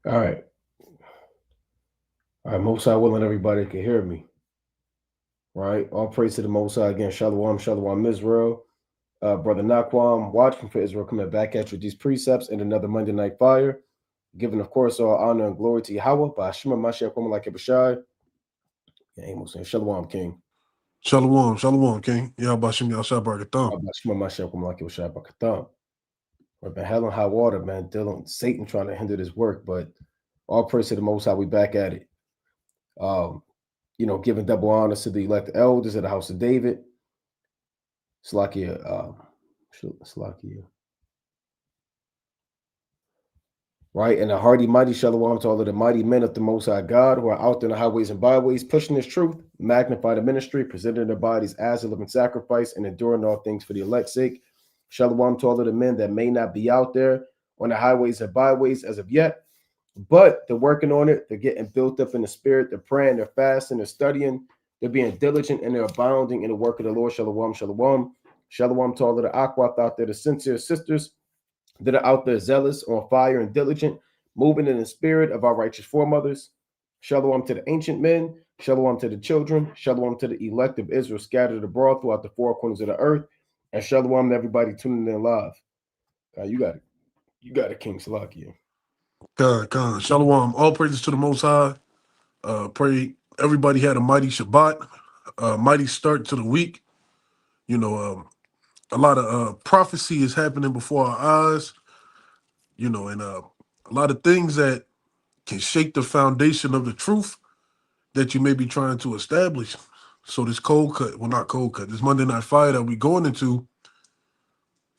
All right. All right. Most High willing, everybody can hear me. Right. All praise to the Most High again. Shalom, Shalom, Israel. Brother Naquam, watching for Israel, coming back at you with these precepts and another Monday Night Fire. Giving, of course, all honor and glory to Yahweh by Shema Mashiach, Woman like Abishai. Yeah, Amos saying Shalom, King. Shalom, shalom, King. Yeah, Bashim Yashab Barakatam. By Shema Mashiach, Woman like Abishai, Bakatham. We've been hell and high water, man. Dealing Satan trying to hinder this work, but all praise to the Most High. We back at it. Giving double honors to the elect elders of the house of David. Slakia, right? And a hearty, mighty shalom to all of the mighty men of the Most High God who are out there in the highways and byways, pushing this truth, magnify the ministry, presenting their bodies as a living sacrifice, and enduring all things for the elect's sake. Shalom to all of the men that may not be out there on the highways and byways as of yet, but they're working on it. They're getting built up in the spirit. They're praying, they're fasting, they're studying, they're being diligent, and they're abounding in the work of the Lord. Shalom, shalom. Shalom to all of the Aquath out there, the sincere sisters that are out there zealous, on fire, and diligent, moving in the spirit of our righteous foremothers. Shalom to the ancient men. Shalom to the children. Shalom to the elect of Israel scattered abroad throughout the four corners of the earth. And shalom to everybody tuning in live. You got it. You got it, King Salakia. Khan. Shalom. All praises to the Most High. Pray everybody had a mighty Shabbat, mighty start to the week. A lot of prophecy is happening before our eyes, and a lot of things that can shake the foundation of the truth that you may be trying to establish. So this not cold cut, this Monday Night Fire that we're going into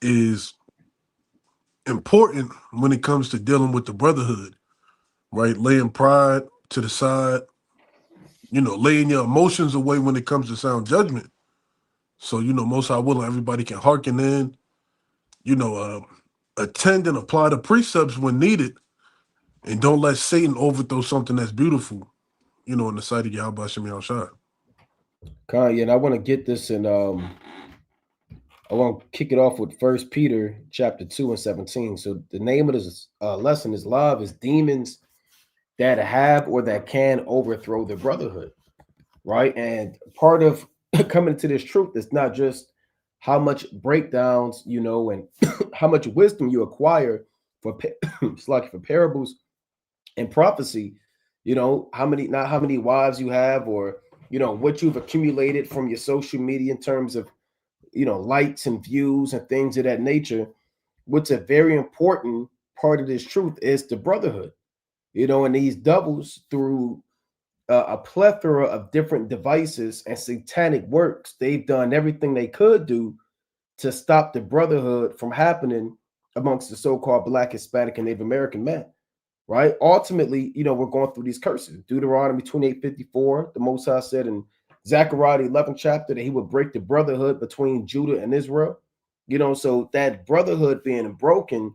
is important when it comes to dealing with the brotherhood, right? Laying pride to the side, laying your emotions away when it comes to sound judgment. So, most I will, everybody can hearken in, attend and apply the precepts when needed, and don't let Satan overthrow something that's beautiful, in the sight of Yahweh Shem Yahushua. Kanye, and I want to get this in I want to kick it off with First Peter chapter 2 and 17. So the name of this lesson is love is demons that have or that can overthrow the brotherhood, right? And part of coming to this truth is not just how much breakdowns, and how much wisdom you acquire for it's like for parables and prophecy, not how many wives you have, or what you've accumulated from your social media in terms of likes and views and things of that nature. What's a very important part of this truth is the brotherhood, and these doubles through a plethora of different devices and satanic works. They've done everything they could do to stop the brotherhood from happening amongst the so-called Black, Hispanic, and Native American men. Right? Ultimately, we're going through these curses. Deuteronomy 28:54, the Most High said in Zechariah 11th chapter that he would break the brotherhood between Judah and Israel. So that brotherhood being broken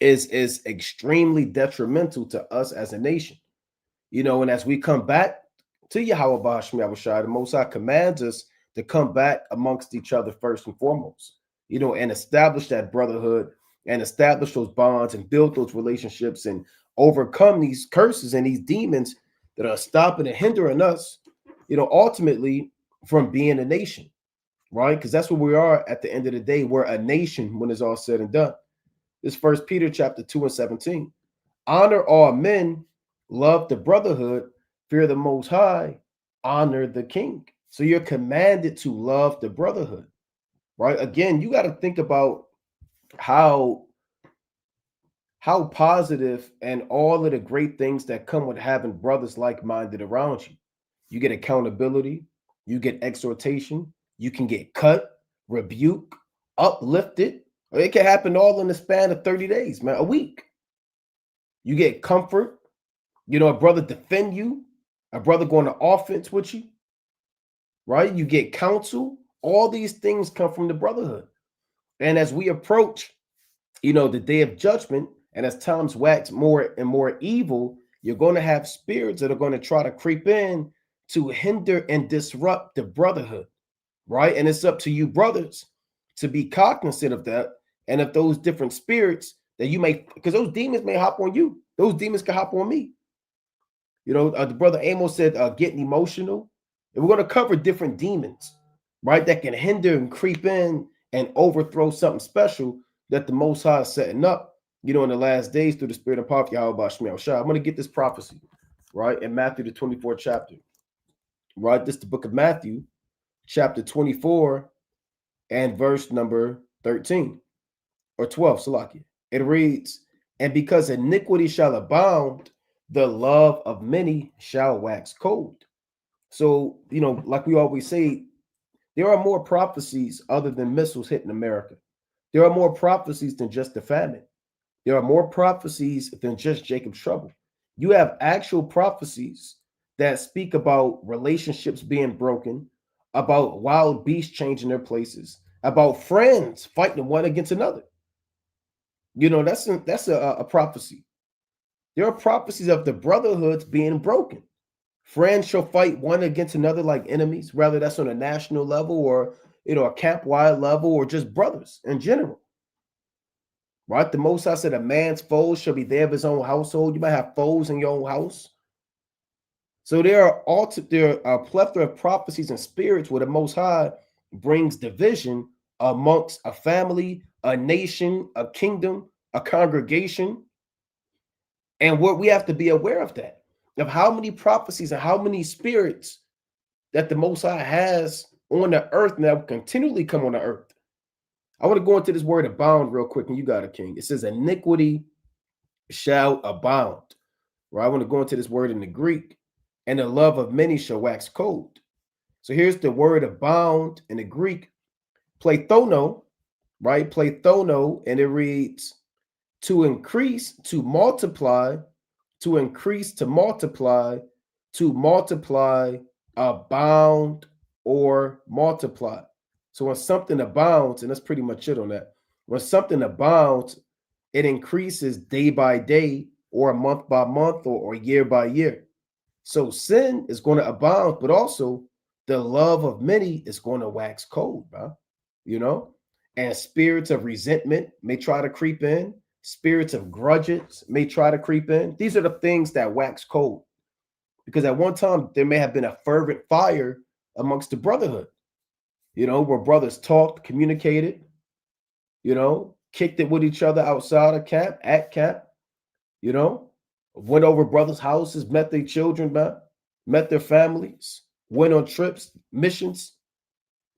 is extremely detrimental to us as a nation. And as we come back to Yahweh Ba'ashmi Yahushua, the Most High commands us to come back amongst each other first and foremost, and establish that brotherhood and establish those bonds and build those relationships and overcome these curses and these demons that are stopping and hindering us, ultimately from being a nation, right? Because that's what we are at the end of the day. We're a nation when it's all said and done. This First Peter chapter 2 and 17. Honor all men, love the brotherhood, fear the Most High, honor the king. So you're commanded to love the brotherhood, right? Again, you got to think about how positive and all of the great things that come with having brothers like-minded around you. You get accountability, you get exhortation, you can get cut, rebuke, uplifted. It can happen all in the span of 30 days, man, a week. You get comfort, a brother defend you, a brother going to offense with you, right? You get counsel. All these things come from the brotherhood. And as we approach, the day of judgment, and as times wax more and more evil, you're going to have spirits that are going to try to creep in to hinder and disrupt the brotherhood, right? And it's up to you, brothers, to be cognizant of that and of those different spirits that you may, because those demons may hop on you. Those demons can hop on me. The brother Amos said, getting emotional. And we're going to cover different demons, right, that can hinder and creep in and overthrow something special that the Most High is setting up, in the last days through the spirit of prophet Yahweh Shemel Shah. I'm going to get this prophecy, right, in Matthew, the 24th chapter, right? This is the book of Matthew, chapter 24, and verse number 13 or 12, Salakia. It reads, and because iniquity shall abound, the love of many shall wax cold. So, like we always say, there are more prophecies other than missiles hitting America. There are more prophecies than just the famine. There are more prophecies than just Jacob's trouble. You have actual prophecies that speak about relationships being broken, about wild beasts changing their places, about friends fighting one against another. That's a prophecy. There are prophecies of the brotherhoods being broken. Friends shall fight one against another like enemies, whether that's on a national level or a camp wide level or just brothers in general. Right? The Most High said, a man's foes shall be there of his own household. You might have foes in your own house. So there are a plethora of prophecies and spirits where the Most High brings division amongst a family, a nation, a kingdom, a congregation. And what we have to be aware of how many prophecies and how many spirits that the Most High has on the earth and that will continually come on the earth. I want to go into this word abound real quick, and you got it, King. It says iniquity shall abound. Right? I want to go into this word in the Greek, and the love of many shall wax cold. So here's the word abound in the Greek, plethono, right? Plethono, and it reads to increase, to multiply, to increase, to multiply, abound, or multiply. So when something abounds, and that's pretty much it on that. When something abounds, it increases day by day, or month by month, or year by year. So sin is going to abound, but also the love of many is going to wax cold, bro. And spirits of resentment may try to creep in. Spirits of grudges may try to creep in. These are the things that wax cold. Because at one time, there may have been a fervent fire amongst the brotherhood, where brothers talked, communicated, kicked it with each other outside of camp, at camp, went over brothers' houses, met their children, man, met their families, went on trips, missions.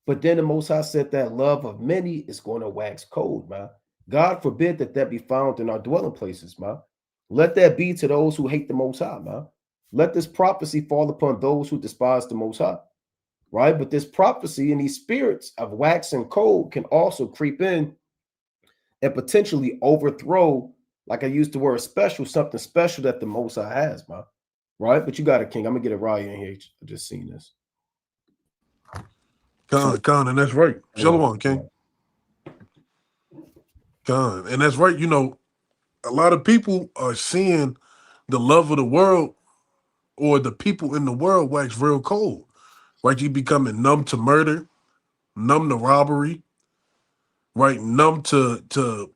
But then the Most High said that love of many is going to wax cold, man. God forbid that be found in our dwelling places, man. Let that be to those who hate the Most High, man. Let this prophecy fall upon those who despise the Most High, right? But this prophecy and these spirits of wax and cold can also creep in and potentially overthrow, like I used the word special, something special that the Most High has, man. Right? But you got it, King. I'm going to get a Raya in here. I just seen this. Con, and that's right. Shalom, King. Con, and that's right. A lot of people are seeing the love of the world or the people in the world wax real cold. Right? You becoming numb to murder, numb to robbery, right? Numb to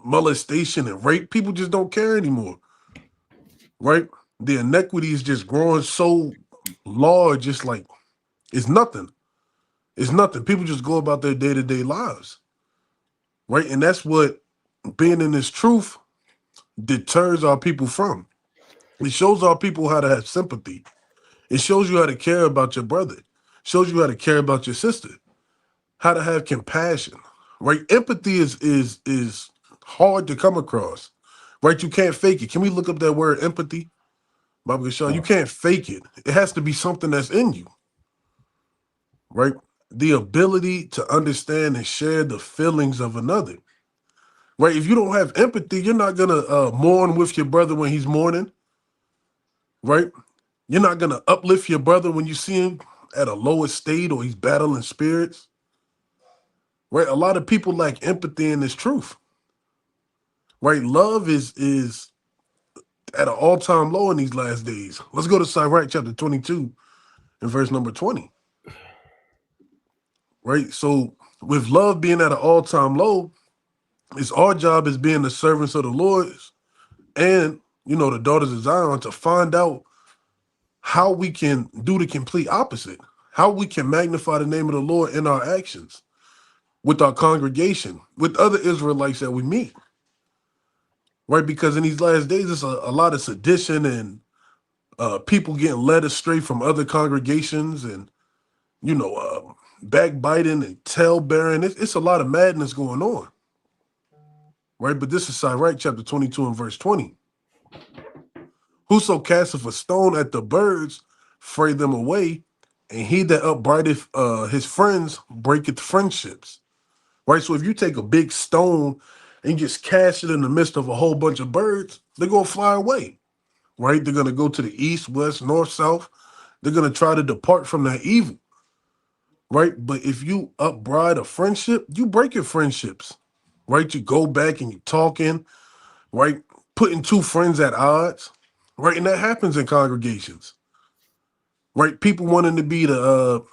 molestation and rape. People just don't care anymore. Right? The inequity is just growing so large, it's like it's nothing. It's nothing. People just go about their day-to-day lives. Right? And that's what being in this truth deters our people from. It shows our people how to have sympathy. It shows you how to care about your brother. It shows you how to care about your sister. How to have compassion. Right? Empathy is hard to come across. Right? You can't fake it. Can we look up that word empathy? Baba Shaw, you can't fake it. It has to be something that's in you. Right? The ability to understand and share the feelings of another. Right? If you don't have empathy, you're not gonna mourn with your brother when he's mourning. Right? You're not gonna uplift your brother when you see him at a lower state or he's battling spirits. Right? A lot of people lack empathy in this truth. Right? Love is at an all-time low in these last days. Let's go to Sirach chapter 22 and verse number 20. Right? So with love being at an all-time low, it's our job as being the servants of the Lord and the daughters of Zion, to find out how we can do the complete opposite, how we can magnify the name of the Lord in our actions, with our congregation, with other Israelites that we meet, right? Because in these last days, it's a lot of sedition and people getting led astray from other congregations, and backbiting and tail bearing. It's a lot of madness going on, right? But this is Sirach chapter 22 and verse 20. Whoso casteth a stone at the birds, fray them away, and he that upbraideth his friends breaketh friendships. Right? So if you take a big stone and you just cast it in the midst of a whole bunch of birds, they're gonna fly away. Right? They're gonna go to the east, west, north, south. They're gonna try to depart from that evil. Right? But if you upbraid a friendship, you break your friendships. Right? You go back and you talking, right? Putting two friends at odds. Right? And that happens in congregations. Right? People wanting to be the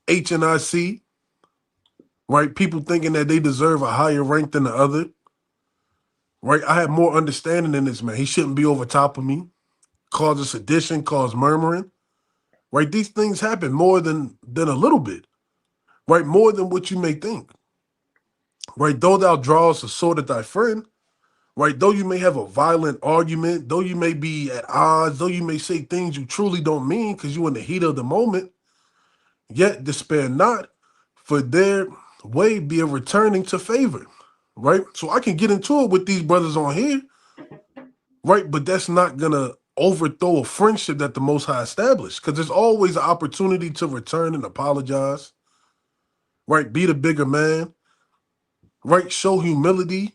HNIC, right? People thinking that they deserve a higher rank than the other, right? I have more understanding than this man. He shouldn't be over top of me. Cause a sedition, cause murmuring, right? These things happen more than a little bit, right? More than what you may think, right? Though thou drawest a sword at thy friend, right? Though you may have a violent argument, though you may be at odds, though you may say things you truly don't mean because you're in the heat of the moment, yet despair not, for their way be a returning to favor, right? So I can get into it with these brothers on here, right? But that's not gonna overthrow a friendship that the Most High established, because there's always an opportunity to return and apologize, right? Be the bigger man, right? Show humility,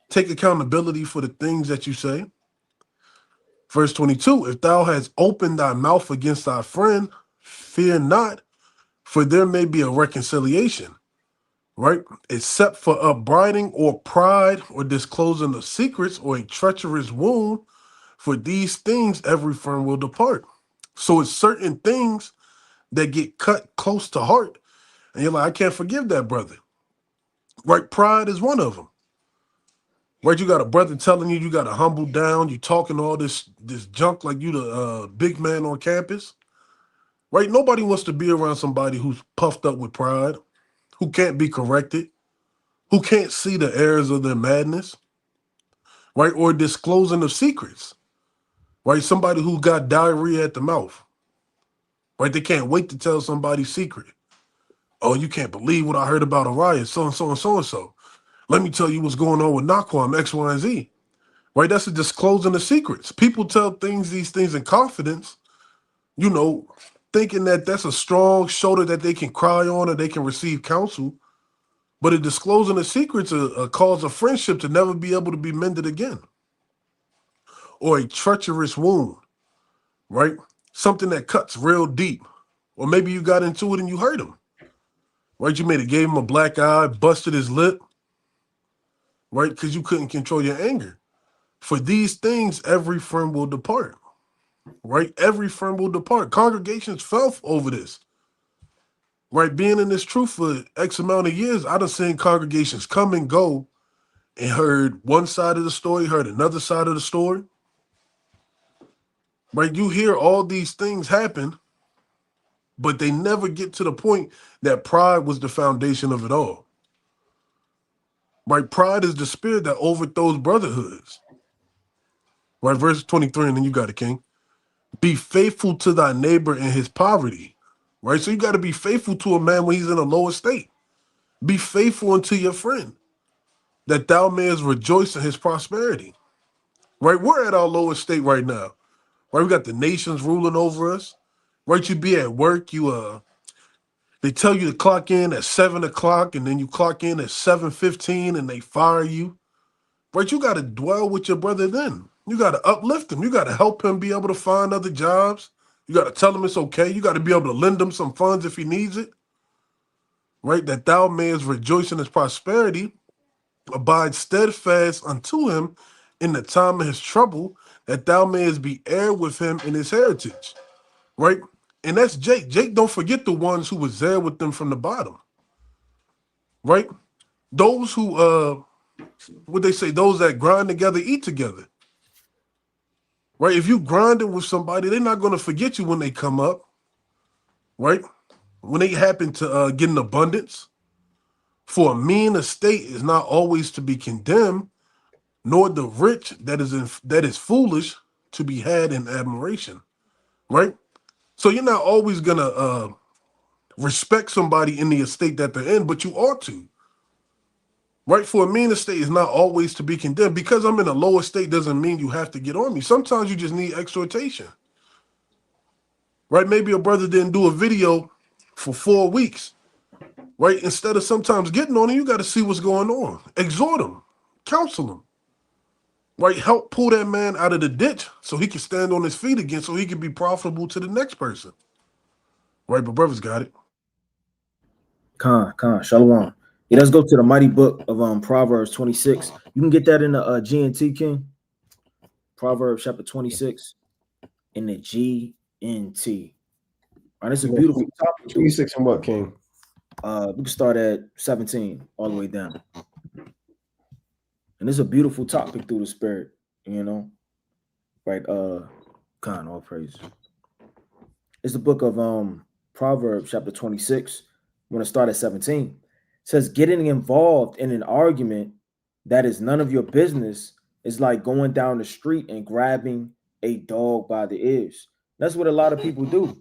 take accountability for the things that you say. Verse 22, if thou hast opened thy mouth against thy friend, fear not, for there may be a reconciliation, right? Except for upbraiding or pride or disclosing of secrets or a treacherous wound, for these things every friend will depart. So it's certain things that get cut close to heart, and you're like, I can't forgive that brother, right? Pride is one of them, right? You got a brother telling you got to humble down, you talking all this junk like you the big man on campus, right? Nobody wants to be around somebody who's puffed up with pride, who can't be corrected, who can't see the errors of their madness, right? Or disclosing of secrets, right? Somebody who got diarrhea at the mouth, right? They can't wait to tell somebody's secret. Oh, you can't believe what I heard about Orion, so and so and so and so. Let me tell you what's going on with Naquam, X, Y, and Z. Right? That's a disclosing of secrets. People tell these things in confidence, you know, thinking that that's a strong shoulder that they can cry on or they can receive counsel. But a disclosing of secrets a cause of friendship to never be able to be mended again. Or a treacherous wound, right? Something that cuts real deep. Or maybe you got into it and you hurt him, right? You made it, gave him a black eye, busted his lip, right? Because you couldn't control your anger. For these things, every friend will depart, right? Every friend will depart. Congregations fell over this, right? Being in this truth for X amount of years, I done seen congregations come and go and heard one side of the story, heard another side of the story, right? You hear all these things happen, but they never get to the point that pride was the foundation of it all, right? Pride is the spirit that overthrows brotherhoods, right? Verse 23, and then you got it, King. Be faithful to thy neighbor in his poverty, right? So you got to be faithful to a man when he's in a lower state. Be faithful unto your friend, that thou mayest rejoice in his prosperity, right? We're at our lowest state right now, right? We got the nations ruling over us, right? You be at work, they tell you to clock in at 7 o'clock, and then you clock in at 7:15, and they fire you, right? You got to dwell with your brother then. You got to uplift him. You got to help him be able to find other jobs. You got to tell him it's okay. You got to be able to lend him some funds if he needs it, right? That thou mayest rejoice in his prosperity, abide steadfast unto him in the time of his trouble, that thou mayest be heir with him in his heritage, right? And that's Jake. Jake, don't forget the ones who was there with them from the bottom, right? Those who, what they say, those that grind together, eat together. right? If you grinding with somebody, they're not going to forget you when they come up, right? When they happen to get an abundance. For a mean estate is not always to be condemned, nor the rich that is foolish to be had in admiration, right? So you're not always gonna respect somebody in the estate that they're in, but you ought to, right? For a mean estate is not always to be condemned. Because I'm in a low estate doesn't mean you have to get on me. Sometimes you just need exhortation, right? Maybe a brother didn't do a video for 4 weeks, right? Instead of sometimes getting on him, you got to see what's going on. Exhort him, counsel him, right? Help pull that man out of the ditch so he can stand on his feet again, so he can be profitable to the next person, right? But brothers got it. Khan, Shalom. Yeah, let's go to the mighty book of Proverbs 26. You can get that in the GNT, King. Proverbs chapter 26 in the GNT. All right, it's a beautiful topic. 26 and what, King? We can start at 17 all the way down. And it's a beautiful topic through the spirit, you know. Right, Khan, all praise. It's the book of Proverbs chapter 26. I'm going to start at 17. It says, getting involved in an argument that is none of your business is like going down the street and grabbing a dog by the ears. That's what a lot of people do.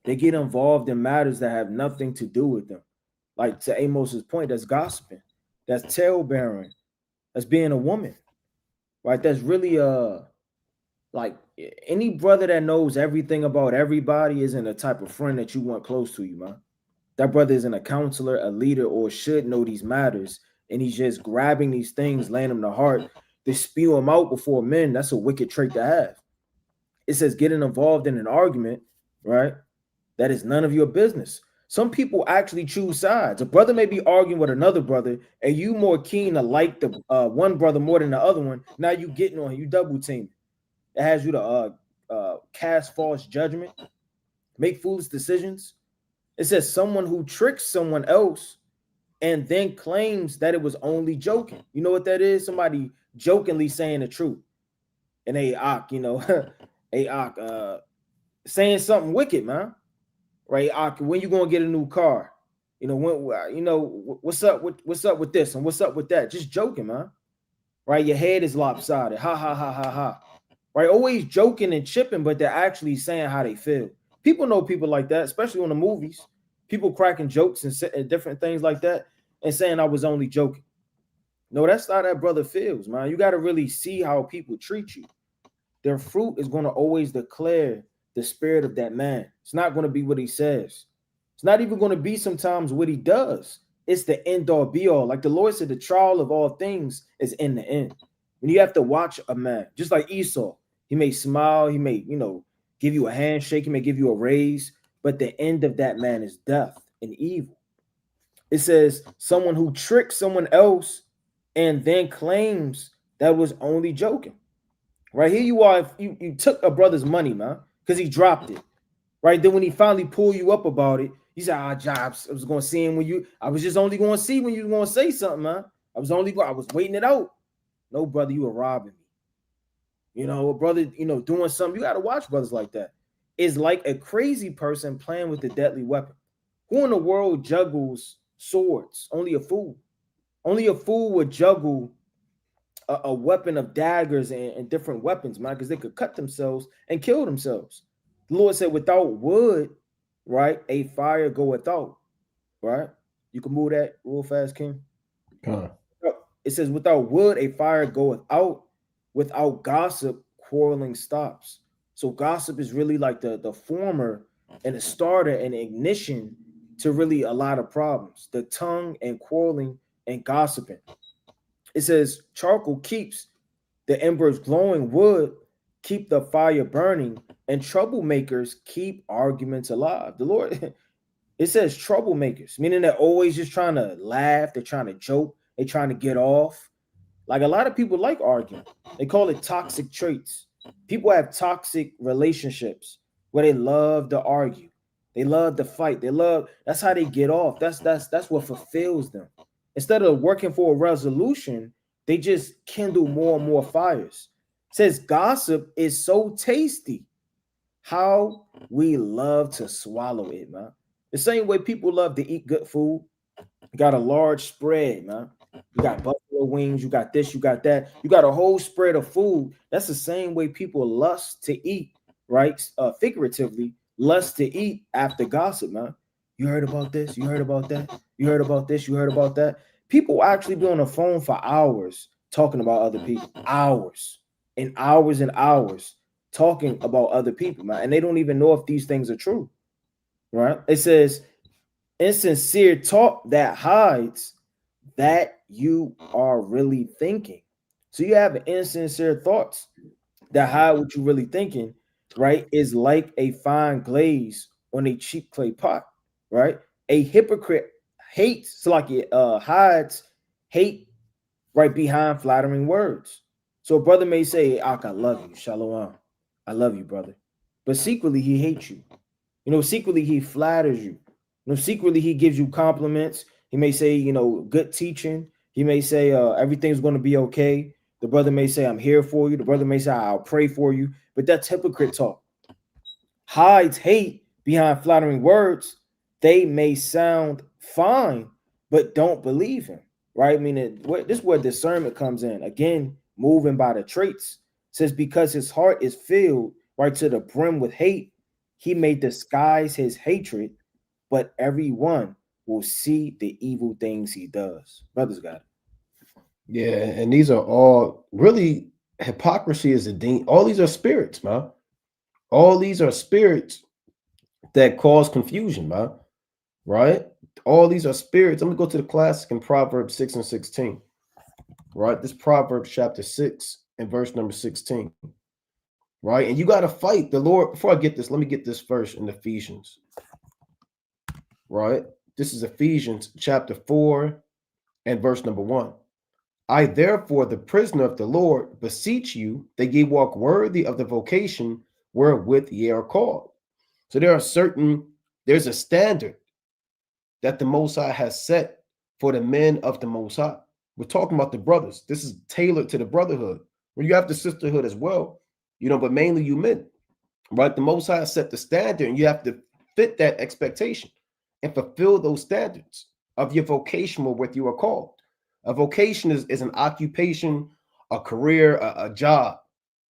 They get involved in matters that have nothing to do with them. Like to Amos's point, that's gossiping, that's tale bearing, that's being a woman, right? That's really like any brother that knows everything about everybody isn't a type of friend that you want close to you, man. That brother isn't a counselor, a leader, or should know these matters, and he's just grabbing these things, laying them to heart, to spew them out before men. That's a wicked trait to have. It says getting involved in an argument, right? That is none of your business. Some people actually choose sides. A brother may be arguing with another brother, and you more keen to like the one brother more than the other one. Now you getting on him, you double team. It has you to cast false judgment, make foolish decisions. It says someone who tricks someone else and then claims that it was only joking. You know what that is? Somebody jokingly saying the truth. And saying something wicked, man. Right? When you gonna get a new car? What's up with this and what's up with that? Just joking, man. Right? Your head is lopsided. Ha ha ha ha ha. Right? Always joking and chipping, but they're actually saying how they feel. People know people like that, especially on the movies. People cracking jokes and different things like that and saying I was only joking. No, that's how that brother feels, man. You got to really see how people treat you. Their fruit is going to always declare the spirit of that man. It's not going to be what he says. It's not even going to be sometimes what he does. It's the end all be all. Like the Lord said, the trial of all things is in the end. When you have to watch a man, just like Esau, he may smile, he may, give you a handshake, he may give you a raise, but the end of that man is death and evil. It says someone who tricks someone else and then claims that was only joking. Right here you are, you took a brother's money, man, because he dropped it. Right then when he finally pulled you up about it, he said, Jobs, I was going to see him I was just only going to see when you were going to say something, man. I was waiting it out. No, brother, you were robbing me. A brother, doing something. You got to watch brothers like that. It's like a crazy person playing with a deadly weapon. Who in the world juggles swords? Only a fool. Only a fool would juggle a weapon of daggers and different weapons, man, because they could cut themselves and kill themselves. The Lord said, without wood, right, a fire goeth out, right? You can move that real fast, King. It says, without wood, a fire goeth out. Without gossip, quarreling stops. So gossip is really like the former and the starter and ignition to really a lot of problems. The tongue and quarreling and gossiping. It says charcoal keeps the embers glowing, wood keep the fire burning, and troublemakers keep arguments alive. The Lord, it says troublemakers, meaning they're always just trying to laugh, they're trying to joke, they're trying to get off. Like a lot of people like arguing. They call it toxic traits. People have toxic relationships where they love to argue. They love to fight. That's how they get off. That's what fulfills them. Instead of working for a resolution, they just kindle more and more fires. says gossip is so tasty. How we love to swallow it, man. The same way people love to eat good food. You got a large spread, man. You got buffalo wings, you got this, you got that. You got a whole spread of food. That's the same way people lust to eat, right? Figuratively, lust to eat after gossip, man. You heard about this? You heard about that? You heard about this? You heard about that? People actually be on the phone for hours talking about other people. Hours and hours and hours talking about other people, man. And they don't even know if these things are true, right? It says, insincere talk that hides that you are really thinking. So you have insincere thoughts that hide what you're really thinking, right? Is like a fine glaze on a cheap clay pot, right? A hypocrite hates, so like it hides hate right behind flattering words. So a brother may say, Ak, I love you, Shalom. I love you, brother. But secretly he hates you. Secretly he flatters you. Secretly he gives you compliments. He may say, good teaching. He may say, everything's going to be okay. The brother may say, I'm here for you. The brother may say, I'll pray for you. But that's hypocrite talk. Hides hate behind flattering words. They may sound fine, but don't believe him, right? I mean, this is where discernment comes in. Again, moving by the traits. It says, because his heart is filled right to the brim with hate, he may disguise his hatred, but everyone will see the evil things he does. Brothers got it. Yeah, and these are all really hypocrisy is a demon. All these are spirits, man. All these are spirits that cause confusion, man. Right? All these are spirits. I'm gonna go to the classic in Proverbs 6 and 16. Right? This Proverbs chapter 6 and verse number 16. Right? And you got to fight the Lord. Before I get this, let me get this first in Ephesians. Right? This is Ephesians chapter 4 and verse number 1. I, therefore, the prisoner of the Lord, beseech you that ye walk worthy of the vocation wherewith ye are called. So there's a standard that the Most High has set for the men of the Most High. We're talking about the brothers. This is tailored to the brotherhood. Well, you have the sisterhood as well, but mainly you men, right? The Most High set the standard, and you have to fit that expectation and fulfill those standards of your vocation wherewith you are called. A vocation is an occupation, a career, a job,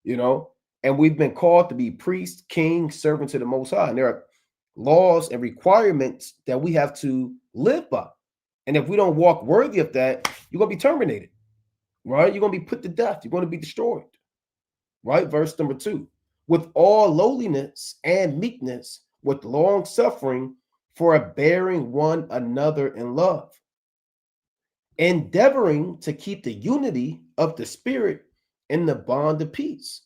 and we've been called to be priests, kings, servants to the Most High. And there are laws and requirements that we have to live by. And if we don't walk worthy of that, you're going to be terminated, right? You're going to be put to death. You're going to be destroyed, right? Verse number 2, with all lowliness and meekness, with long suffering, for bearing one another in love, endeavoring to keep the unity of the spirit in the bond of peace.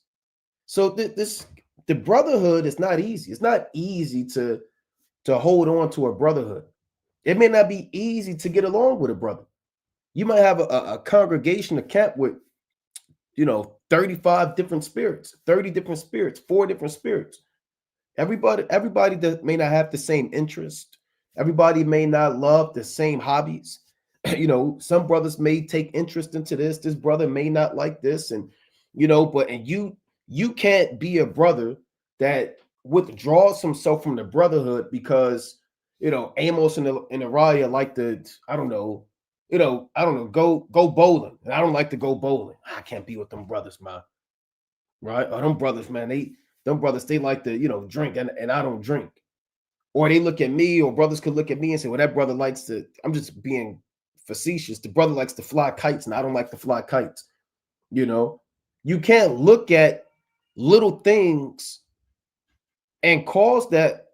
So the brotherhood is not easy. It's not easy to hold on to a brotherhood. It may not be easy to get along with a brother. You might have a congregation, a camp with 35 different spirits, 30 different spirits, 4 different spirits. Everybody that may not have the same interest. Everybody may not love the same hobbies. Some brothers may take interest into this. This brother may not like this, and you can't be a brother that withdraws himself from the brotherhood because Amos and Ariah like to go bowling, and I don't like to go bowling. I can't be with them brothers, man. Right? Or them brothers, man, they like to drink, and I don't drink. Or they look at me, or brothers could look at me and say, well, that brother likes to, I'm just being facetious. The brother likes to fly kites, and I don't like to fly kites. You can't look at little things and cause that,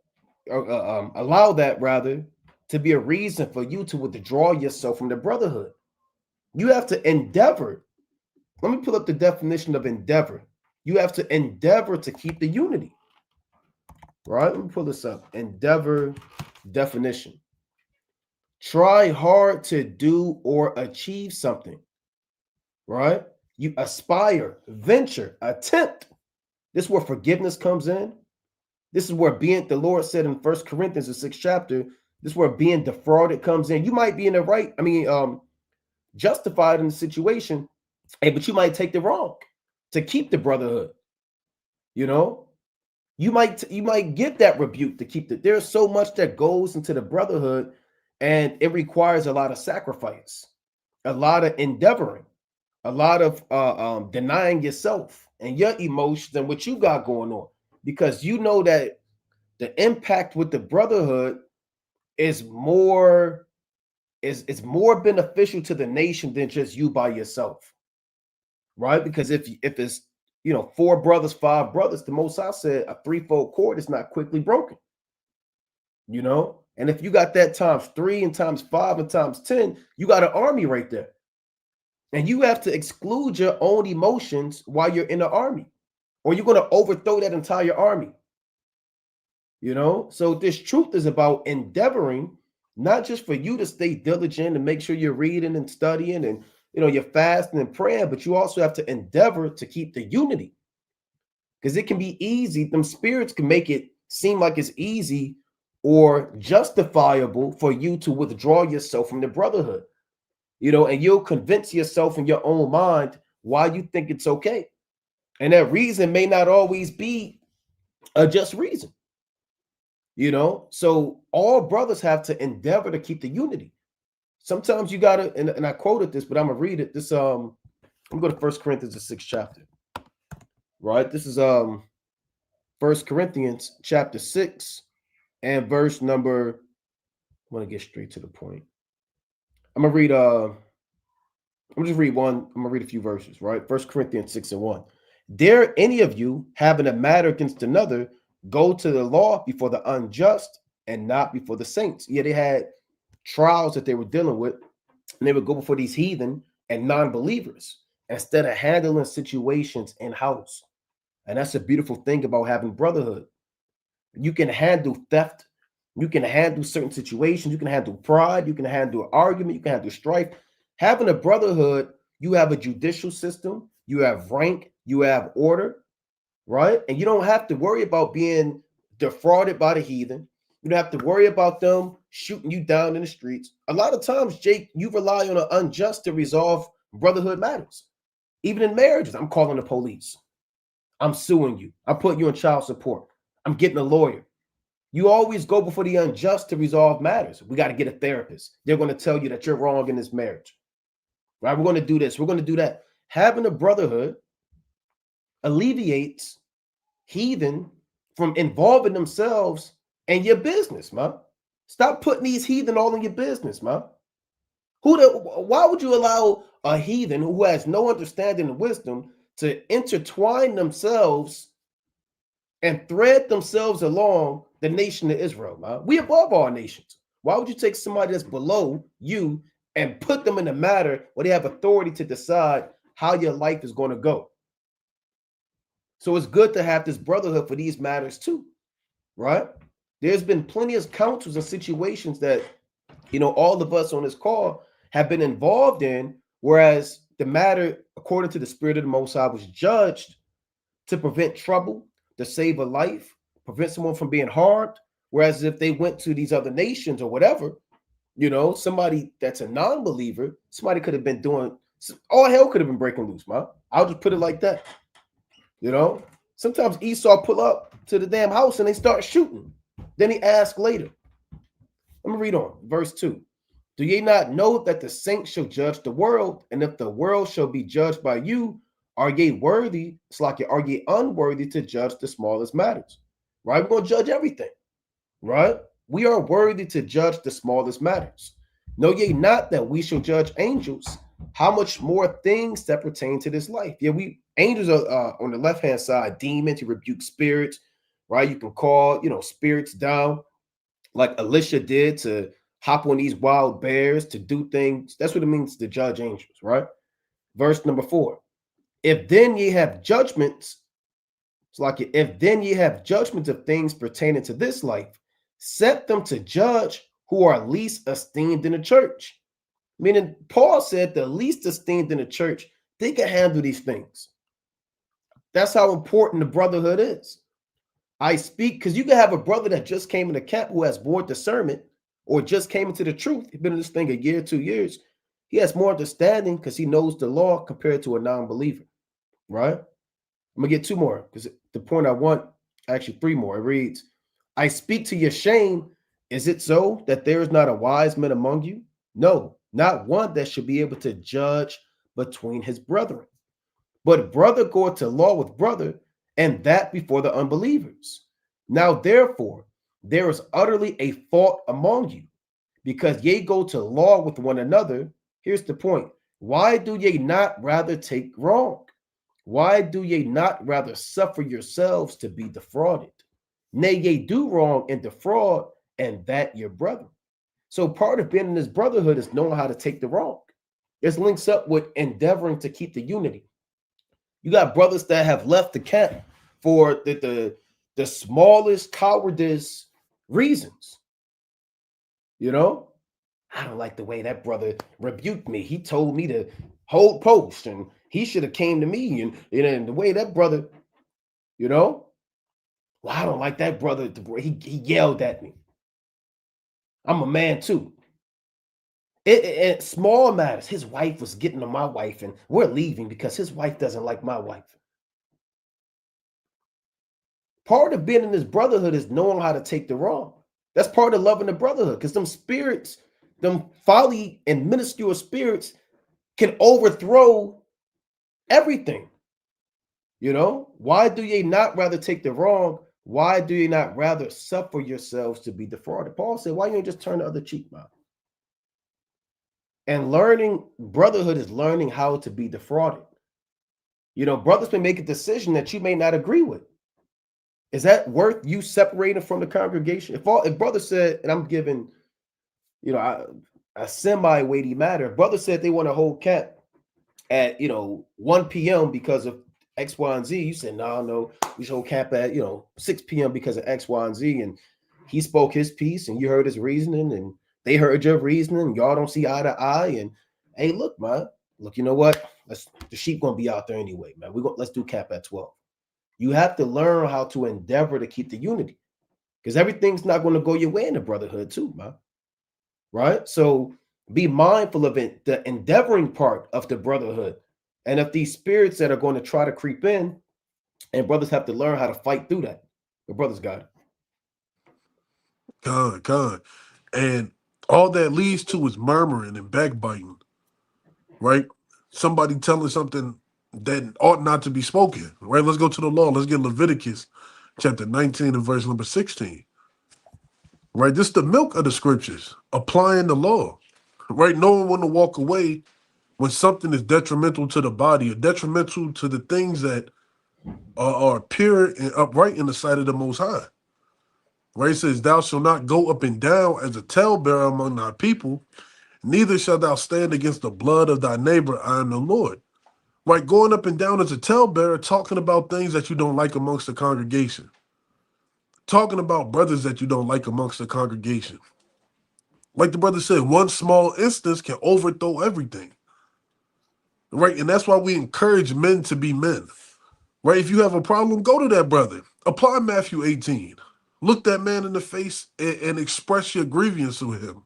allow that rather to be a reason for you to withdraw yourself from the brotherhood. You have to endeavor. Let me pull up the definition of endeavor. You have to endeavor to keep the unity. Right? Let me pull this up. Endeavor definition. Try hard to do or achieve something. Right? You aspire, venture, attempt. This is where forgiveness comes in. This is where the Lord said in 1 Corinthians, the 6th chapter, this is where being defrauded comes in. You might be in the right, justified in the situation, but you might take the wrong. to keep the brotherhood. You know, you might get that rebuke to keep it. There's so much that goes into the brotherhood, and it requires a lot of sacrifice, a lot of endeavoring, a lot of denying yourself and your emotions and what you got going on, because you know that the impact with the brotherhood is more is more beneficial to the nation than just you by yourself, right? Because if it's, you know, 4 brothers, 5 brothers, the Most High said a threefold cord is not quickly broken, you know. And if you got that times 3 and times 5 and times 10, you got an army right there. And you have to exclude your own emotions while you're in the army, or you're going to overthrow that entire army. You know, so this truth is about endeavoring, not just for you to stay diligent and make sure you're reading and studying and, you know, you're fasting and praying, but you also have to endeavor to keep the unity, because it can be easy. Them spirits can make it seem like it's easy or justifiable for you to withdraw yourself from the brotherhood, you know, and you'll convince yourself in your own mind why you think it's okay. And that reason may not always be a just reason. You know, so all brothers have to endeavor to keep the unity. Sometimes you gotta, and I quoted this, but I'm gonna read it. This I'm gonna go to 1 Corinthians, the 6th chapter. Right? This is 1 Corinthians chapter 6 and verse number. I'm gonna get straight to the point. I'm gonna read I'm gonna just read one. I'm gonna read a few verses, right? 1 Corinthians 6 and 1. Dare any of you having a matter against another go to the law before the unjust and not before the saints? Yeah, they had trials that they were dealing with, and they would go before these heathen and non-believers instead of handling situations in house. And that's a beautiful thing about having brotherhood. You can handle theft, you can handle certain situations, you can handle pride, you can handle argument, you can handle strife. Having a brotherhood, you have a judicial system, you have rank, you have order, right? And you don't have to worry about being defrauded by the heathen. You don't have to worry about them shooting you down in the streets. A lot of times, Jake, you rely on an unjust to resolve brotherhood matters. Even in marriages, I'm calling the police. I'm suing you. I'm putting you in child support. I'm getting a lawyer. You always go before the unjust to resolve matters. We got to get a therapist. They're going to tell you that you're wrong in this marriage, right? We're going to do this. We're going to do that. Having a brotherhood alleviates heathen from involving themselves in your business, man. Stop putting these heathen all in your business, man. Why would you allow a heathen who has no understanding and wisdom to intertwine themselves and thread themselves along the nation of Israel, man? We above all nations. Why would you take somebody that's below you and put them in a matter where they have authority to decide how your life is going to go? So it's good to have this brotherhood for these matters too, right? There's been plenty of councils and situations that, you know, all of us on this call have been involved in, whereas the matter, according to the Spirit of the Most High, was judged to prevent trouble, to save a life, prevent someone from being harmed. Whereas if they went to these other nations or whatever, you know, somebody that's a non-believer, somebody could have been doing, all hell could have been breaking loose, man. I'll just put it like that. You know, sometimes Esau pull up to the damn house and they start shooting. Then he asks later. Let me read on. Verse 2. Do ye not know that the saints shall judge the world? And if the world shall be judged by you, are ye worthy? It's like, are ye unworthy to judge the smallest matters? Right? We're going to judge everything. Right? We are worthy to judge the smallest matters. Know ye not that we shall judge angels? How much more things that pertain to this life? Yeah, angels are on the left-hand side, demons, you rebuke spirits, right? You can call, you know, spirits down like Elisha did to hop on these wild bears to do things. That's what it means to judge angels, right? Verse number 4. If then ye have judgments, it's like if then ye have judgments of things pertaining to this life, set them to judge who are least esteemed in the church. Meaning, Paul said the least esteemed in the church, they can handle these things. That's how important the brotherhood is. I speak because you can have a brother that just came in the camp who has more discernment or just came into the truth. He's been in this thing a year, 2 years. He has more understanding because he knows the law compared to a non-believer, right? I'm gonna get two more because the point I want, actually three more. It reads, I speak to your shame. Is it so that there is not a wise man among you? No, not one that should be able to judge between his brethren. But brother goeth to law with brother, and that before the unbelievers. Now, therefore, there is utterly a fault among you, because ye go to law with one another. Here's the point. Why do ye not rather take wrong? Why do ye not rather suffer yourselves to be defrauded? Nay, ye do wrong and defraud, and that your brother. So part of being in this brotherhood is knowing how to take the wrong. This links up with endeavoring to keep the unity. You got brothers that have left the camp for the smallest cowardice reasons. You know, I don't like the way that brother rebuked me. He told me to hold post, and he should have came to me. And the way that brother, you know, well, I don't like that brother. He yelled at me. I'm a man too. It small matters. His wife was getting on my wife, and we're leaving because his wife doesn't like my wife. Part of being in this brotherhood is knowing how to take the wrong. That's part of loving the brotherhood, because them spirits, them folly and minuscule spirits can overthrow everything. You know, why do ye not rather take the wrong? Why do ye not rather suffer yourselves to be defrauded? Paul said, why you ain't just turn the other cheek, man? And learning brotherhood is learning how to be defrauded. You know, brothers may make a decision that you may not agree with. Is that worth you separating from the congregation? If brother said, and I'm giving, you know, a semi-weighty matter, if brother said they want to hold camp at 1 p.m. because of X, Y, and Z, you said no, we should hold camp at 6 p.m. because of X, Y, and Z, and he spoke his piece, and you heard his reasoning, and they heard your reasoning, and y'all don't see eye to eye, and hey, look, man, you know what? The sheep gonna be out there anyway, man. Let's do camp at 12. You have to learn how to endeavor to keep the unity, because everything's not going to go your way in the brotherhood too, man. Right? So be mindful of it, the endeavoring part of the brotherhood, and of these spirits that are going to try to creep in, and brothers have to learn how to fight through that. The brothers got it. Con. And all that leads to is murmuring and backbiting, right? Somebody telling something that ought not to be spoken, right? Let's go to the law. Let's get Leviticus chapter 19 and verse number 16, right? This is the milk of the scriptures, applying the law, right? Knowing when to walk away when something is detrimental to the body or detrimental to the things that are pure and upright in the sight of the Most High. Right? It says, thou shalt not go up and down as a talebearer among thy people, neither shalt thou stand against the blood of thy neighbor. I am the Lord. Right? Going up and down as a talebearer, talking about things that you don't like amongst the congregation. Talking about brothers that you don't like amongst the congregation. Like the brother said, one small instance can overthrow everything. Right? And that's why we encourage men to be men. Right? If you have a problem, go to that brother. Apply Matthew 18. Look that man in the face and express your grievance to him.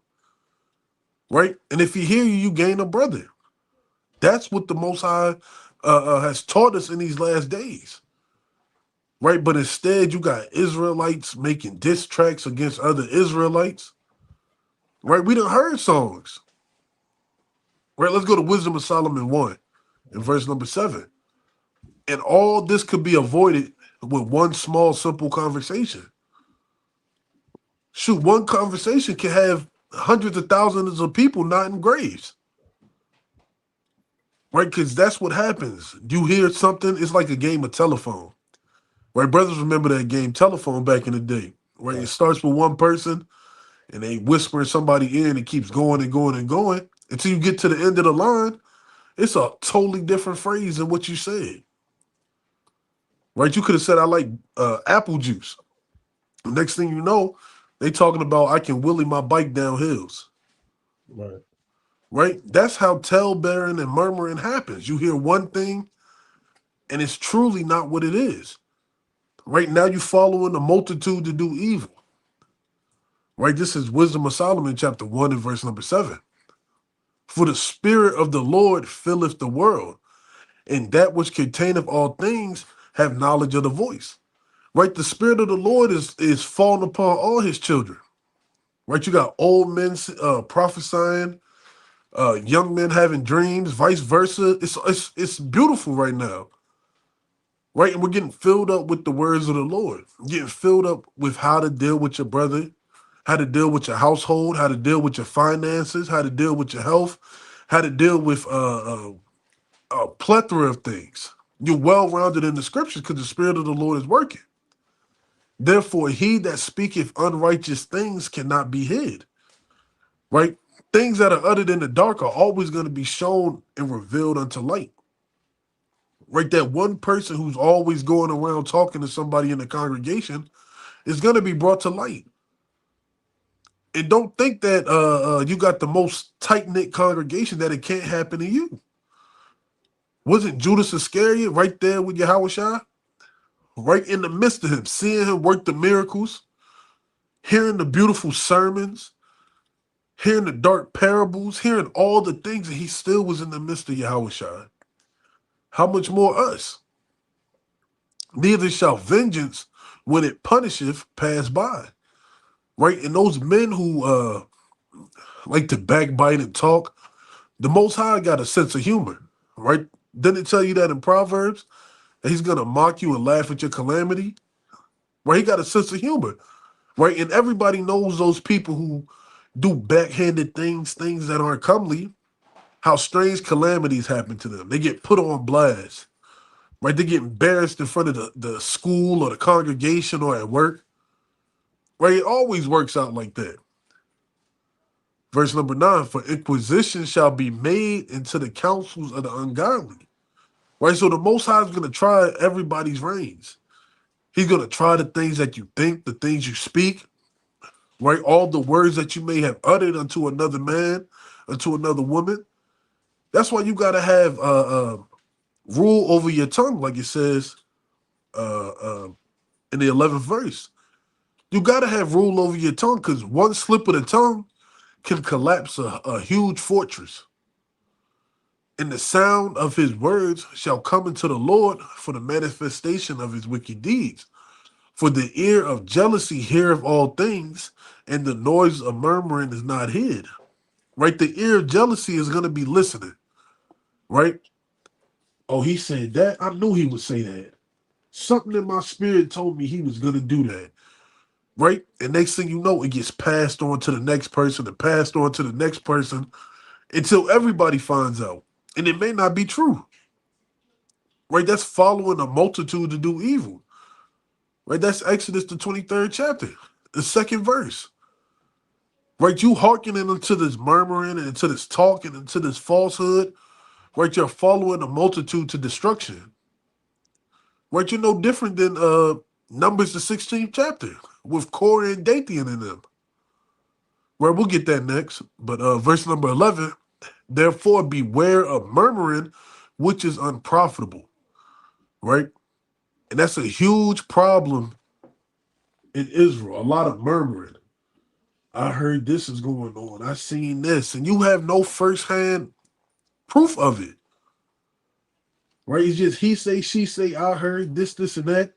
Right? And if he hear you, you gain a brother. That's what the Most High has taught us in these last days. Right? But instead, you got Israelites making diss tracks against other Israelites. Right? We done heard songs. Right? Let's go to Wisdom of Solomon 1 in verse number 7. And all this could be avoided with one small, simple conversation. Shoot, one conversation can have hundreds of thousands of people not in graves. Right? Because that's what happens. You hear something, it's like a game of telephone. Right? Brothers remember that game, telephone, back in the day. Right? It starts with one person and they whisper somebody in, it keeps going and going and going until you get to the end of the line. It's a totally different phrase than what you said. Right? You could have said, I like apple juice. The next thing you know, they talking about I can wheelie my bike down hills. Right. Right? That's how talebearing and murmuring happens. You hear one thing and it's truly not what it is. Right now you're following a multitude to do evil. Right? This is Wisdom of Solomon chapter 1 and verse number 7. For the spirit of the Lord filleth the world, and that which containeth all things have knowledge of the voice. Right? The Spirit of the Lord is falling upon all his children. Right? You got old men prophesying, young men having dreams, vice versa. It's beautiful right now. Right? And we're getting filled up with the words of the Lord. Getting filled up with how to deal with your brother, how to deal with your household, how to deal with your finances, how to deal with your health, how to deal with a plethora of things. You're well-rounded in the scriptures because the Spirit of the Lord is working. Therefore, he that speaketh unrighteous things cannot be hid. Right? Things that are uttered in the dark are always going to be shown and revealed unto light. Right? That one person who's always going around talking to somebody in the congregation is going to be brought to light. And don't think that you got the most tight-knit congregation that it can't happen to you. Wasn't Judas Iscariot right there with Yahushua? Right in the midst of him, seeing him work the miracles, hearing the beautiful sermons, hearing the dark parables, hearing all the things, and he still was in the midst of Yahushua. How much more us? Neither shall vengeance, when it punisheth, pass by. Right? And those men who like to backbite and talk, the Most High got a sense of humor. Right? Didn't it tell you that in Proverbs? That he's going to mock you and laugh at your calamity? Right? He got a sense of humor. Right? And everybody knows those people who do backhanded things that aren't comely, how strange calamities happen to them. They get put on blast. Right? They get embarrassed in front of the school or the congregation or at work. Right? It always works out like that. Verse number 9, for inquisition shall be made into the counsels of the ungodly. Right? So the Most High is going to try everybody's reins. He's going to try the things that you think, the things you speak, right? All the words that you may have uttered unto another man, unto another woman. That's why you got to have rule over your tongue, like it says in the 11th verse. You got to have rule over your tongue because one slip of the tongue can collapse a huge fortress. And the sound of his words shall come into the Lord for the manifestation of his wicked deeds. For the ear of jealousy heareth all things, and the noise of murmuring is not hid. Right? The ear of jealousy is going to be listening. Right? Oh, he said that? I knew he would say that. Something in my spirit told me he was going to do that. Right? And next thing you know, it gets passed on to the next person and passed on to the next person until everybody finds out. And it may not be true. Right? That's following a multitude to do evil. Right? That's Exodus, the 23rd chapter, the 2nd verse. Right? You hearkening into this murmuring and into this talking, into this falsehood. Right? You're following a multitude to destruction. Right? You're no different than Numbers, the 16th chapter, with Korah and Dathan in them. Right? We'll get that next. But verse number 11, therefore beware of murmuring, which is unprofitable. Right? And that's a huge problem in Israel. A lot of murmuring. I heard this is going on. I seen this. And you have no firsthand proof of it. Right? It's just he say, she say, I heard this, and that.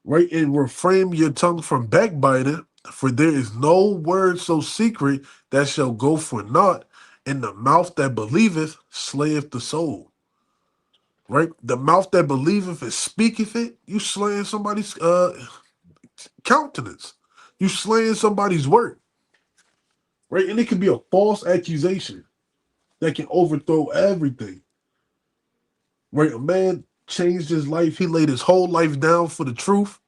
Right? And refrain your tongue from backbiting, for there is no word so secret that shall go for naught, and the mouth that believeth slayeth the soul. Right? The mouth that believeth and speaketh it, you slaying somebody's countenance. You slaying somebody's work. Right? And it could be a false accusation that can overthrow everything. Right? A man changed his life. He laid his whole life down for the truth.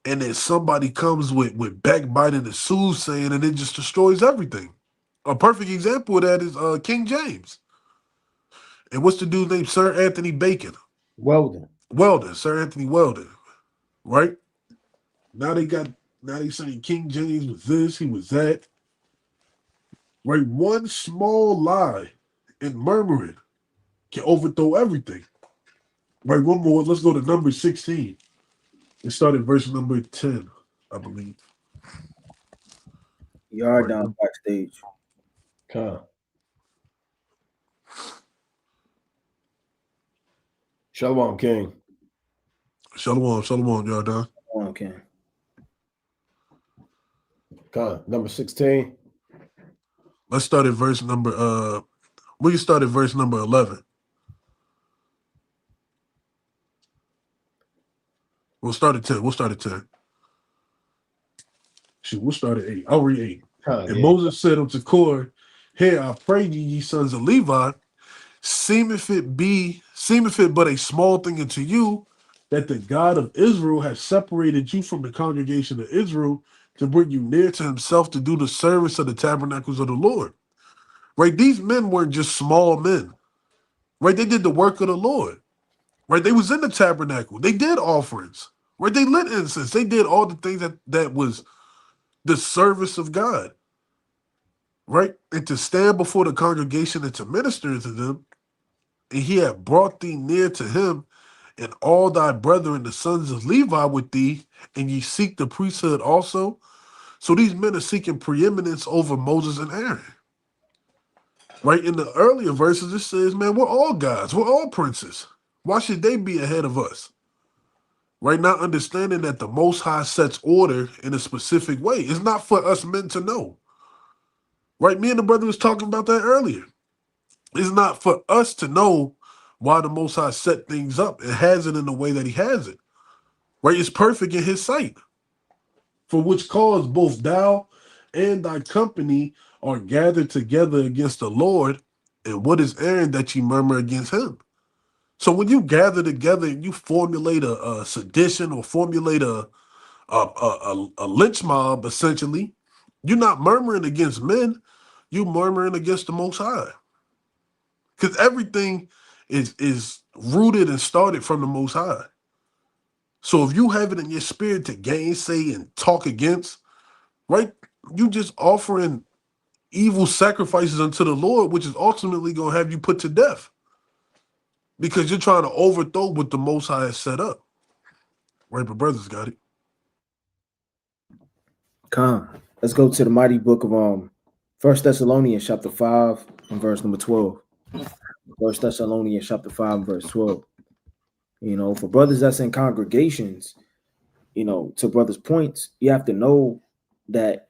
And then somebody comes with backbiting and soothsaying, and it just destroys everything. A perfect example of that is King James. And what's the dude's name? Sir Anthony Bacon. Weldon, Sir Anthony Weldon. Right? Now they saying King James was this, he was that. Right? One small lie and murmuring can overthrow everything. Right, one more. Let's go to number 16. It started verse number 10, I believe. Yard Right. down backstage. Shalom, King. Shalom, y'all done. Okay. Number 16. Let's start at verse number we can start at verse number 11. We'll start at 10. Shoot, we'll start at 8. I'll read 8. And Yeah. Moses said unto Kor, Here I pray ye sons of Levi, seemeth it but a small thing unto you, that the God of Israel has separated you from the congregation of Israel to bring you near to himself to do the service of the tabernacles of the Lord. Right? These men weren't just small men. Right? They did the work of the Lord. Right? They was in the tabernacle. They did offerings. Right? They lit incense. They did all the things that was the service of God. Right? And to stand before the congregation and to minister to them, and he had brought thee near to him, and all thy brethren, the sons of Levi, with thee, and ye seek the priesthood also. So these men are seeking preeminence over Moses and Aaron. Right? In the earlier verses, it says, man, we're all gods. We're all princes. Why should they be ahead of us? Right? Not understanding that the Most High sets order in a specific way. It's not for us men to know. Right? Me and the brother was talking about that earlier. It's not for us to know why the Most High set things up and has it in the way that he has it. Right? It's perfect in his sight. For which cause both thou and thy company are gathered together against the Lord, and what is Aaron that ye murmur against him? So when you gather together and you formulate a sedition or formulate a lynch mob, essentially, you're not murmuring against men, you're murmuring against the Most High. Because everything is rooted and started from the Most High. So if you have it in your spirit to gainsay and talk against, right, you just offering evil sacrifices unto the Lord, which is ultimately going to have you put to death. Because you're trying to overthrow what the Most High has set up. Right, but brothers got it. Let's go to the mighty book of 1 Thessalonians chapter 5 and verse number 12. 1 Thessalonians chapter 5 and verse 12. You know, for brothers that's in congregations, you know, to brothers' points, you have to know that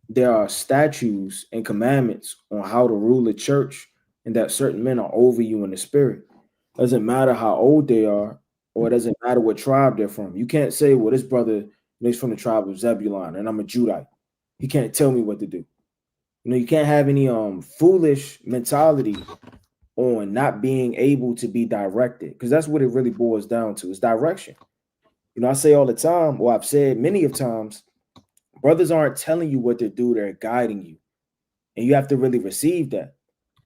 there are statutes and commandments on how to rule a church, and that certain men are over you in the spirit. Doesn't matter how old they are, or it doesn't matter what tribe they're from. You can't say, well, this brother is from the tribe of Zebulun and I'm a Judite. He can't tell me what to do. You know, you can't have any foolish mentality on not being able to be directed, because that's what it really boils down to, is direction. You know, I say all the time, or I've said many of times, brothers aren't telling you what to do, they're guiding you. And you have to really receive that.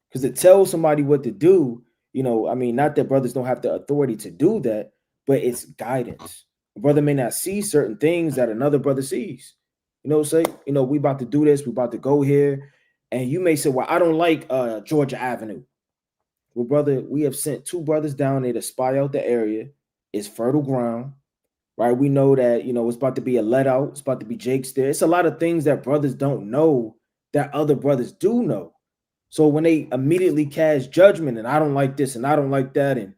Because to tell somebody what to do, you know, I mean, not that brothers don't have the authority to do that, but it's guidance. A brother may not see certain things that another brother sees. You know, say, you know, we about to do this, we about to go here. And you may say, well, I don't like Georgia Avenue. Well, brother, we have sent 2 brothers down there to spy out the area. It's fertile ground, right? We know that, you know, it's about to be a let out. It's about to be Jake's there. It's a lot of things that brothers don't know that other brothers do know. So when they immediately cast judgment and I don't like this and I don't like that, and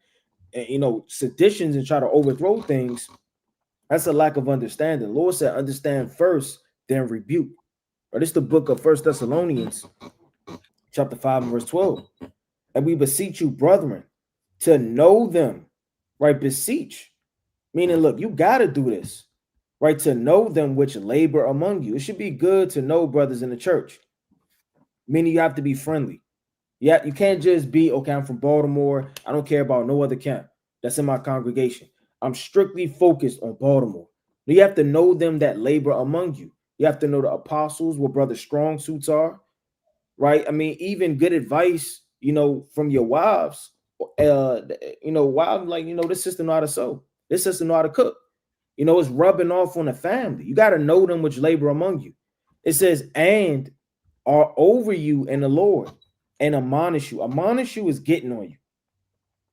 you know, seditions and try to overthrow things, that's a lack of understanding. Lord said, understand first, then rebuke. Or this is the book of 1 Thessalonians, chapter 5 and verse 12. And we beseech you, brethren, to know them, right? Beseech, meaning, look, you got to do this, right? To know them which labor among you. It should be good to know brothers in the church, meaning you have to be friendly. Yeah, you can't just be, okay, I'm from Baltimore. I don't care about no other camp that's in my congregation. I'm strictly focused on Baltimore. You have to know them that labor among you. You have to know the apostles, what brother strong suits are, right? I mean, even good advice, you know, from your wives. You know, wives, like, you know, this sister know how to sew. This sister know how to cook. You know, it's rubbing off on the family. You got to know them which labor among you. It says, and are over you in the Lord, and admonish you. Admonish you is getting on you.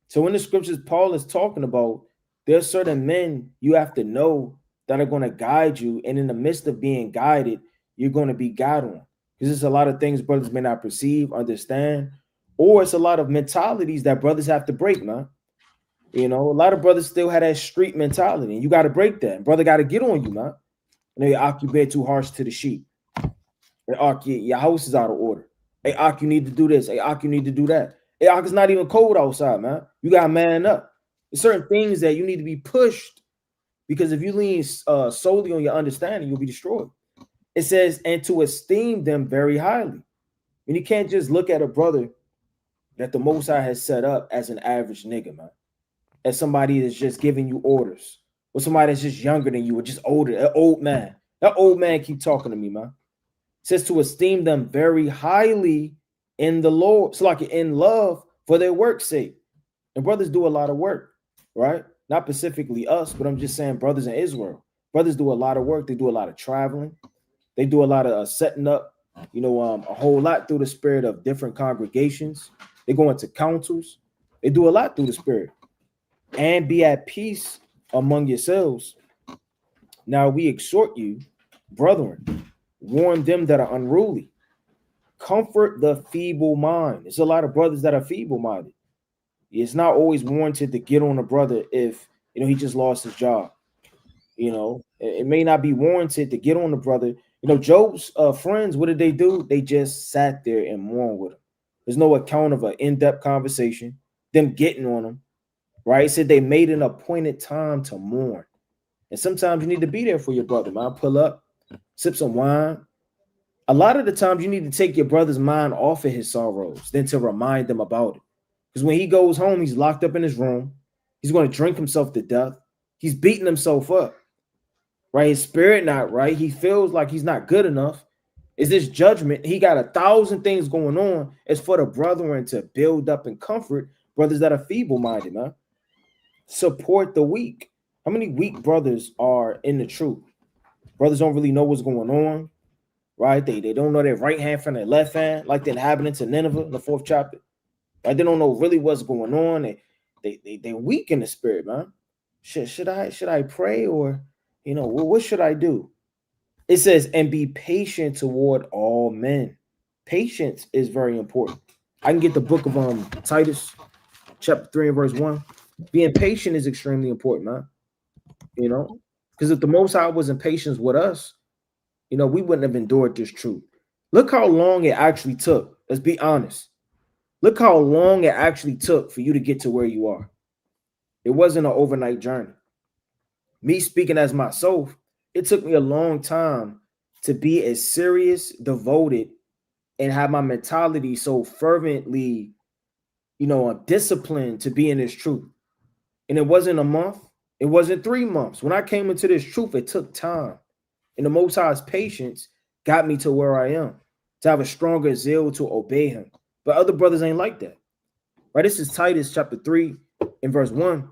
So in the scriptures, Paul is talking about there's certain men you have to know that are going to guide you. And in the midst of being guided, you're going to be guided on. Because there's a lot of things brothers may not perceive, understand, or it's a lot of mentalities that brothers have to break, man. You know, a lot of brothers still have that street mentality, and you got to break that. Brother got to get on you, man. You know, your Ak, you been too harsh to the sheep. Hey, Ak, your house is out of order. Hey, Ak, you need to do this. Hey, Ak, you need to do that. Hey, Ak, it's not even cold outside, man. You got to man up. There's certain things that you need to be pushed, because if you lean solely on your understanding, you'll be destroyed. It says, and to esteem them very highly. And you can't just look at a brother that the Most High has set up as an average nigga, man. As somebody that's just giving you orders, or somebody that's just younger than you, or just older, an old man. That old man keep talking to me, man. It says to esteem them very highly in the Lord. So like in love for their work's sake. And brothers do a lot of work, right? Not specifically us, but I'm just saying brothers in Israel. Brothers do a lot of work. They do a lot of traveling. They do a lot of setting up, a whole lot through the spirit of different congregations. They go into councils. They do a lot through the spirit. And be at peace among yourselves. Now we exhort you, brethren, warn them that are unruly. Comfort the feeble mind. There's a lot of brothers that are feeble-minded. It's not always warranted to get on a brother if he just lost his job. It may not be warranted to get on the brother. Job's friends, what did they do? They just sat there and mourned with him. There's no account of an in-depth conversation, them getting on him, right? It said they made an appointed time to mourn. And sometimes you need to be there for your brother, man. Pull up, sip some wine. A lot of the times you need to take your brother's mind off of his sorrows than to remind them about it. Because when he goes home, he's locked up in his room. He's going to drink himself to death. He's beating himself up, right? His spirit not right. He feels like he's not good enough. Is this judgment? He got 1,000 things going on. It's for the brethren to build up and comfort brothers that are feeble-minded, man. Support the weak. How many weak brothers are in the truth? Brothers don't really know what's going on, right? They don't know their right hand from their left hand, like the inhabitants of Nineveh in the 4th chapter. Right? They don't know really what's going on. They're weak in the spirit, man. Should I pray, or what should I do? It says, and be patient toward all men. Patience is very important. I can get the book of Titus, chapter 3 and verse 1. Being patient is extremely important, man. Because if the Most High wasn't patient with us, we wouldn't have endured this truth. Look how long it actually took. Let's be honest. Look how long it actually took for you to get to where you are. It wasn't an overnight journey. Me speaking as myself, it took me a long time to be as serious, devoted, and have my mentality so fervently, disciplined to be in this truth. And it wasn't a month. It wasn't 3 months. When I came into this truth, it took time. And the Most High's patience got me to where I am, to have a stronger zeal to obey him. But other brothers ain't like that. Right? This is Titus chapter 3 and verse 1.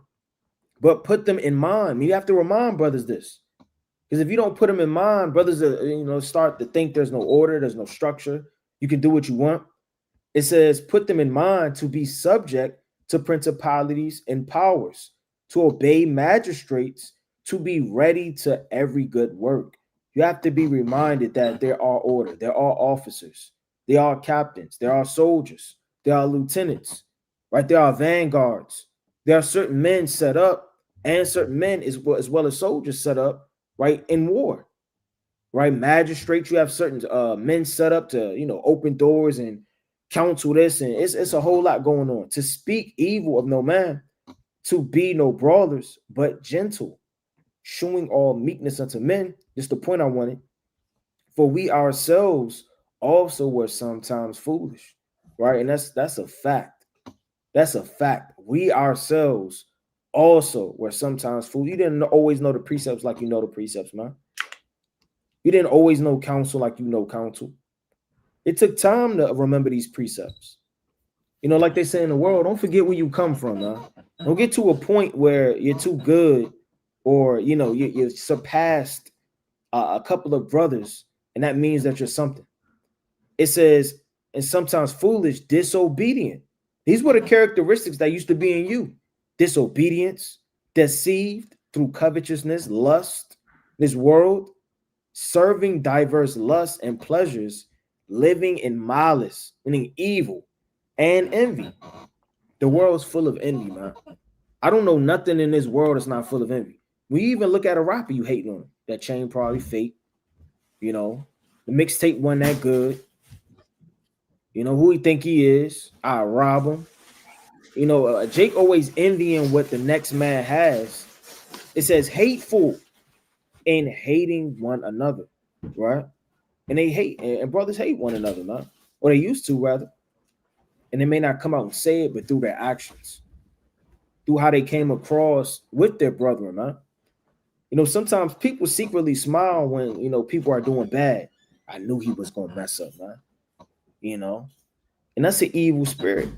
But put them in mind. You have to remind brothers this. Because if you don't put them in mind, brothers start to think there's no order, there's no structure. You can do what you want. It says, put them in mind to be subject to principalities and powers, to obey magistrates, to be ready to every good work. You have to be reminded that there are order, there are officers, there are captains, there are soldiers, there are lieutenants, right? There are vanguards. There are certain men set up, and certain men as well as soldiers set up, right, in war, right? Magistrates, you have certain men set up to, open doors and counsel this, and it's a whole lot going on. To speak evil of no man, to be no brawlers, but gentle, showing all meekness unto men. Just the point I wanted. For we ourselves also were sometimes foolish, right? And that's a fact. That's a fact. We ourselves also were sometimes foolish. You didn't always know the precepts like you know the precepts, man. You didn't always know counsel like you know counsel. It took time to remember these precepts. Like they say in the world, don't forget where you come from, man. Don't get to a point where you're too good, or you surpassed a couple of brothers, and that means that you're something. It says, and sometimes foolish, disobedient. These were the characteristics that used to be in you. Disobedience, deceived through covetousness, lust, this world, serving diverse lusts and pleasures, living in malice, meaning evil, and envy. The world's full of envy, man. I don't know nothing in this world that's not full of envy. When you even look at a rapper, you hate on him. That chain probably fake. You know, the mixtape wasn't that good. You know who he think he is? I rob him. You know, Jake always envying what the next man has. It says hateful and hating one another, right? And they hate, and brothers hate one another, man. Or they used to, rather. And they may not come out and say it, but through their actions, through how they came across with their brethren, man. You know, sometimes people secretly smile when, you know, people are doing bad. I knew he was going to mess up, man. You know, and that's an evil spirit.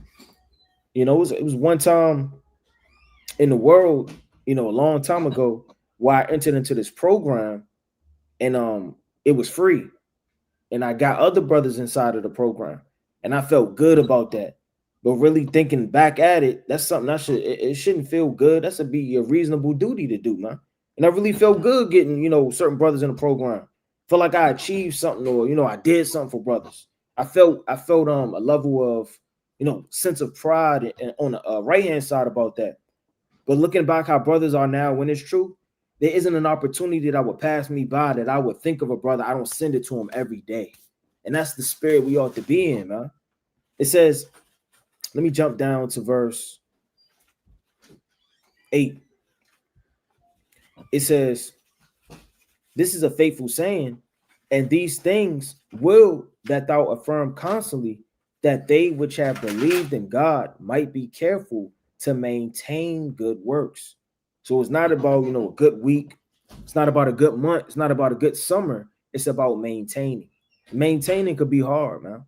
You know, it was one time in the world, you know, a long time ago, where I entered into this program and it was free. And I got other brothers inside of the program. And I felt good about that. But really thinking back at it, that's something it shouldn't feel good. That should be a reasonable duty to do, man. And I really felt good getting, you know, certain brothers in the program. Felt like I achieved something, or, you know, I did something for brothers. I felt a level of, you know, sense of pride on the right hand side about that. But looking back how brothers are now, when it's true, there isn't an opportunity that would pass me by that I would think of a brother. I don't send it to him every day. And that's the spirit we ought to be in, man. It says, let me jump down to verse 8. It says, this is a faithful saying, and these things will that thou affirm constantly, that they which have believed in God might be careful to maintain good works. So it's not about, you know, a good week. It's not about a good month. It's not about a good summer. It's about maintaining. Maintaining could be hard, man.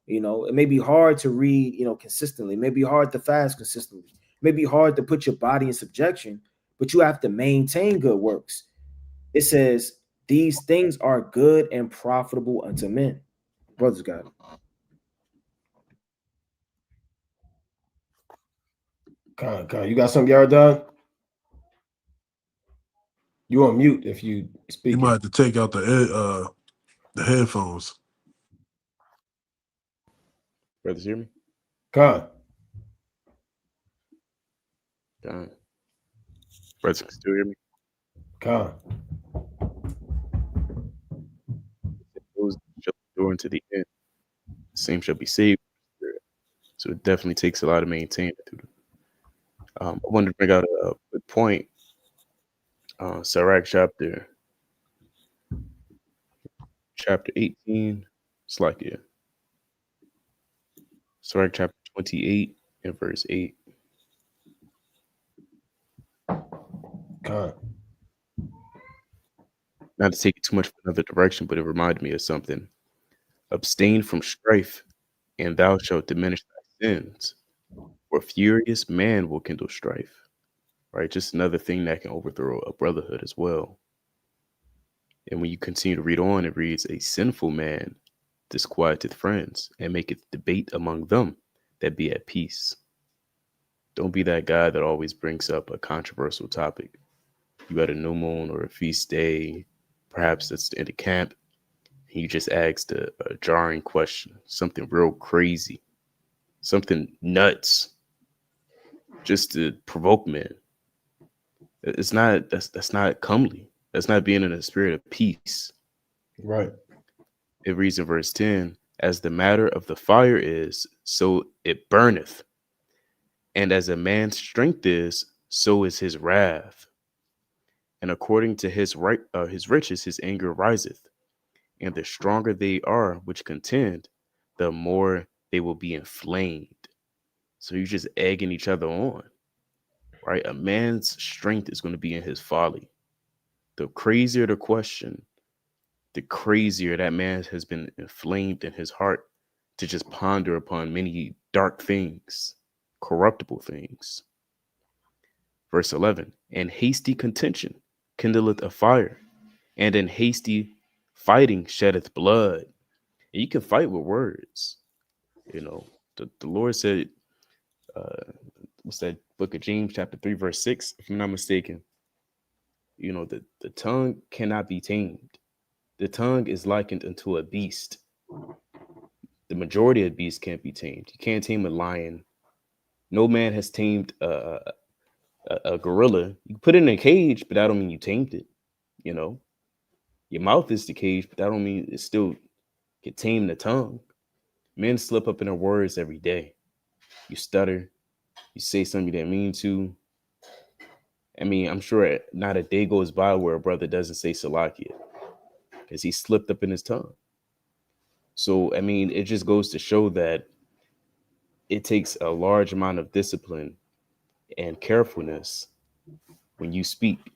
You know, it may be hard to read, you know, consistently. It may be hard to fast consistently. It may be hard to put your body in subjection, but you have to maintain good works. It says, these things are good and profitable unto men. Brothers got it. You got something, y'all done? You on mute if you You speaking. might have to take out the headphones. Brothers, hear me? Con. Done. Brothers can still hear me? Con. Those shall endure unto the end. The same shall be saved. So it definitely takes a lot of maintaining. I wanted to bring out a good point. Sirach chapter 18. It's like, yeah. Sirach chapter 28 and verse 8. Con. Not to take it too much from another direction, but it reminded me of something. Abstain from strife, and thou shalt diminish thy sins. For furious man will kindle strife. Right? Just another thing that can overthrow a brotherhood as well. And when you continue to read on, it reads, a sinful man disquieteth friends, and maketh debate among them that be at peace. Don't be that guy that always brings up a controversial topic. You got a new moon or a feast day, perhaps that's in the camp, and you just asked a jarring question, something real crazy, something nuts, just to provoke men. It's not, that's not comely. That's not being in a spirit of peace. Right. It reads in verse 10, as the matter of the fire is, so it burneth. And as a man's strength is, so is his wrath. And according to his riches, his anger riseth. And the stronger they are which contend, the more they will be inflamed. So you're just egging each other on, right? A man's strength is going to be in his folly. The crazier the question, the crazier that man has been inflamed in his heart to just ponder upon many dark things, corruptible things. Verse 11, and hasty contention kindleth a fire, and in hasty fighting sheddeth blood. And you can fight with words. You know, the Lord said, what's that book of James, chapter 3, verse 6, if I'm not mistaken, you know, the tongue cannot be tamed. The tongue is likened unto a beast. The majority of beasts can't be tamed. You can't tame a lion. No man has tamed A gorilla, you can put it in a cage, but that don't mean you tamed it. You know, your mouth is the cage, but that don't mean it still can tame the tongue. Men slip up in their words every day. You stutter, you say something you didn't mean to. I mean, I'm sure not a day goes by where a brother doesn't say Salakia because he slipped up in his tongue. So, I mean, it just goes to show that it takes a large amount of discipline and carefulness when you speak,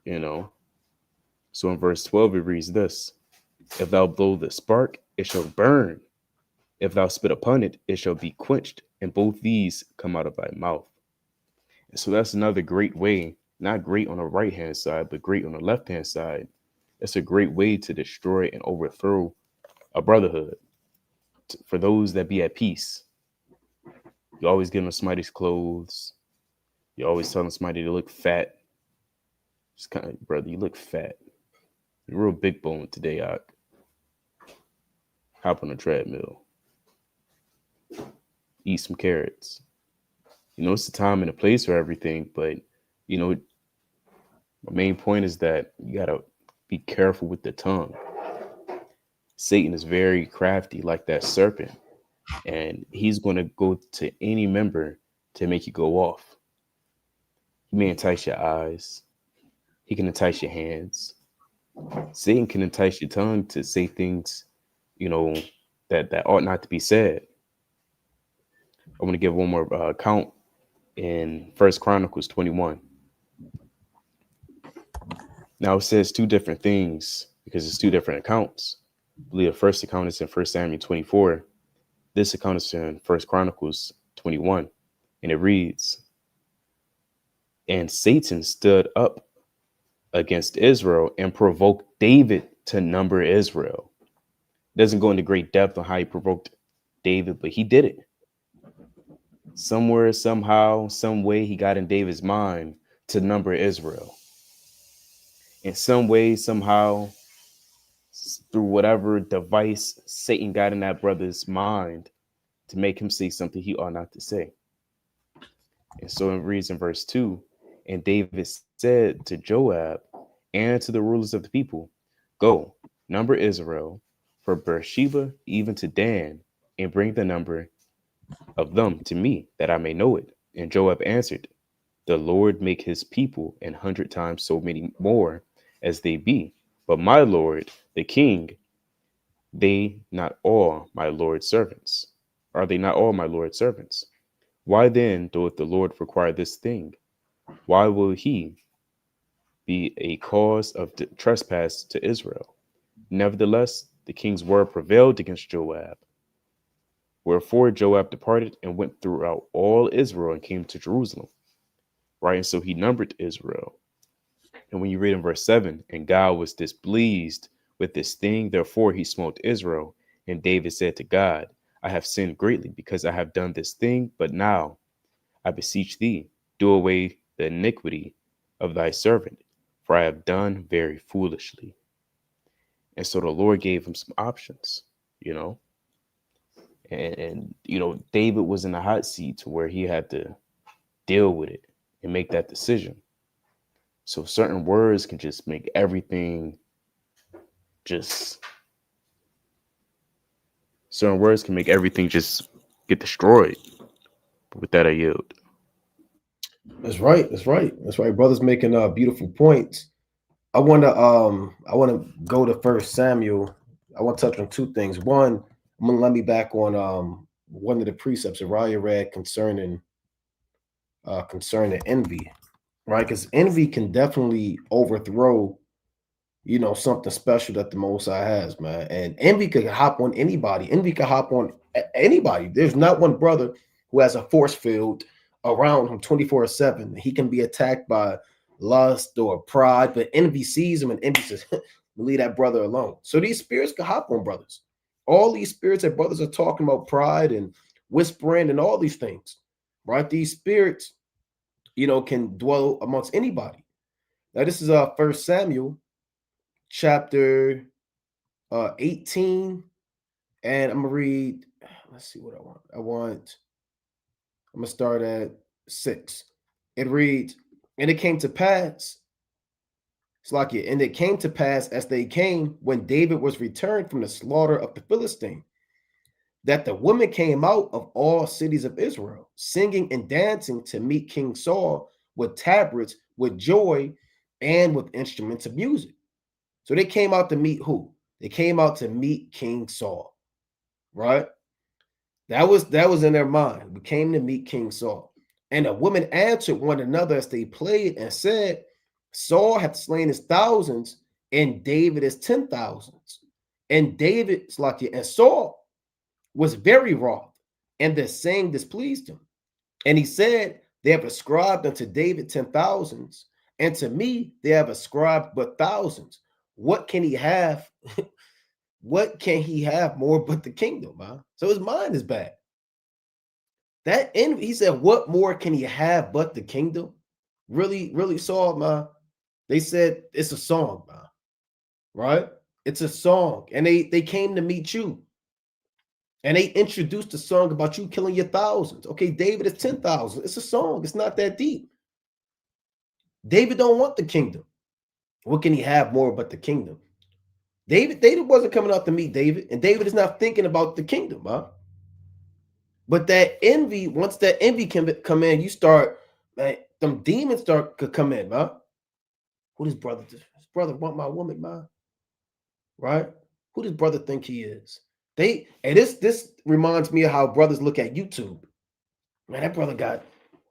you know. So in verse 12, it reads this: If thou blow the spark, it shall burn. If thou spit upon it, it shall be quenched. And both these come out of thy mouth. And so that's another great way, not great on the right hand side, but great on the left hand side. It's a great way to destroy and overthrow a brotherhood. For those that be at peace, you always give them somebody's clothes. You always telling somebody to look fat. It's kind of, brother, you look fat. You're real big bone today, Ak. Hop on a treadmill. Eat some carrots. You know, it's the time and the place for everything, but, you know, my main point is that you got to be careful with the tongue. Satan is very crafty, like that serpent, and he's going to go to any member to make you go off. He may entice your eyes. He can entice your hands. Satan can entice your tongue to say things, you know, that ought not to be said. I want to give one more account in First Chronicles 21. Now it says two different things because it's two different accounts. I believe the first account is in 1 Samuel 24. This account is in 1 Chronicles 21. And it reads, And Satan stood up against Israel and provoked David to number Israel. It doesn't go into great depth on how he provoked David, but he did it. Somewhere, somehow, some way, he got in David's mind to number Israel. In some way, somehow, through whatever device Satan got in that brother's mind to make him say something he ought not to say. And so it reads in verse 2, and David said to Joab and to the rulers of the people, Go, number Israel from Beersheba even to Dan, and bring the number of them to me, that I may know it. And Joab answered, The Lord make his people 100 times so many more as they be. But my Lord, the king, they not all my Lord's servants. Are they not all my Lord's servants? Why then doth the Lord require this thing? Why will he be a cause of trespass to Israel? Nevertheless, the king's word prevailed against Joab. Wherefore Joab departed and went throughout all Israel and came to Jerusalem. Right, and so he numbered Israel. And when you read in verse 7, and God was displeased with this thing, therefore he smote Israel. And David said to God, I have sinned greatly because I have done this thing, but now I beseech thee, do away the iniquity of thy servant, for I have done very foolishly. And so the Lord gave him some options, you know, and you know, David was in a hot seat to where he had to deal with it and make that decision. So certain words can just make everything just certain words can make everything just get destroyed. But with that, I yield. That's right. That's right. That's right. Brothers making beautiful points. I wanna go to First Samuel. I want to touch on two things. One, I'm gonna let me back on one of the precepts that Raya read concerning envy, right? Because envy can definitely overthrow, something special that the Most High has, man. And envy could hop on anybody. Envy could hop on anybody. There's not one brother who has a force field around him 24/7. He can be attacked by lust or pride, but envy sees him and envy says, leave that brother alone. So these spirits could hop on brothers. All these spirits that brothers are talking about, pride and whispering and all these things, right? These spirits, can dwell amongst anybody. Now, this is First Samuel chapter 18, and I'm gonna read. Let's see what I want. I'm gonna start at 6. It reads, and it came to pass, and it came to pass as they came when David was returned from the slaughter of the Philistine, that the women came out of all cities of Israel, singing and dancing to meet King Saul with tabrets, with joy, and with instruments of music. So they came out to meet who? They came out to meet King Saul, right? That was in their mind. We came to meet King Saul. And the women answered one another as they played and said, Saul hath slain his thousands, and David his 10,000s. And David's like and Saul was very wroth, and the saying displeased him. And he said, they have ascribed unto David 10,000s, and to me they have ascribed but thousands. What can he have? What can he have more but the kingdom? Huh? So his mind is bad. That envy, he said, what more can he have but the kingdom? Really, really saw, man. They said it's a song, man. Right? It's a song. And they came to meet you. And they introduced a song about you killing your thousands. Okay, David is 10,000. It's a song. It's not that deep. David don't want the kingdom. What can he have more but the kingdom? David wasn't coming out to meet David, and David is not thinking about the kingdom, huh? But that envy, once that envy can come in, you start, man, them demons could come in, huh? Who does brother? His brother want my woman, man? Right? Who does brother think he is? This reminds me of how brothers look at YouTube. Man, that brother got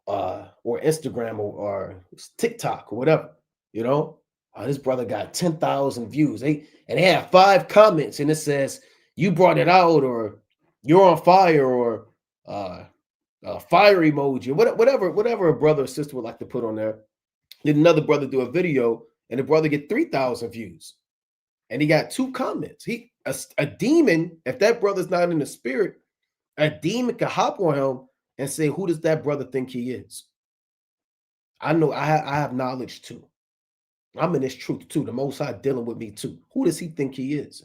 or Instagram or TikTok or whatever, you know. This brother got 10,000 views. They have 5 comments, and it says you brought it out, or you're on fire, or fire emoji, whatever a brother or sister would like to put on there. Did another brother do a video, and the brother get 3,000 views, and he got 2 comments. A demon, if that brother's not in the spirit, a demon could hop on him and say, who does that brother think he is? I know I have knowledge too. I'm in this truth too. The Most High dealing with me too. Who does he think he is?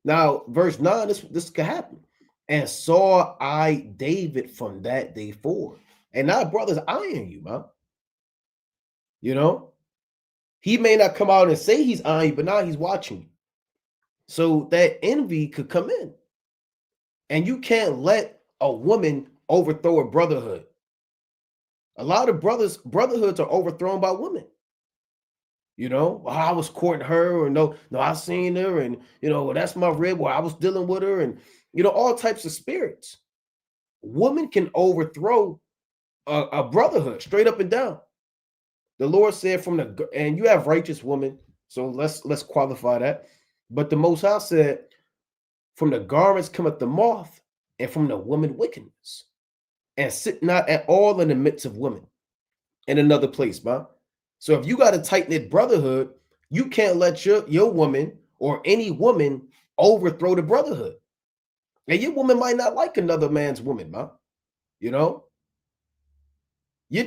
Now, verse 9, this could happen. And saw I David from that day forward. And now brothers eyeing you, man. You know? He may not come out and say he's eyeing you, but now he's watching you. So that envy could come in. And you can't let a woman overthrow a brotherhood. A lot of brotherhoods are overthrown by women. You know, well, I was courting her, or no, I seen her, and well, that's my rib, or I was dealing with her, and all types of spirits. Women can overthrow a brotherhood straight up and down. The Lord said and you have righteous women, so let's qualify that. But the Most High said, from the garments cometh the moth, and from the woman wickedness, and sit not at all in the midst of women. In another place, man. So if you got a tight-knit brotherhood, you can't let your woman or any woman overthrow the brotherhood. And your woman might not like another man's woman, man. Your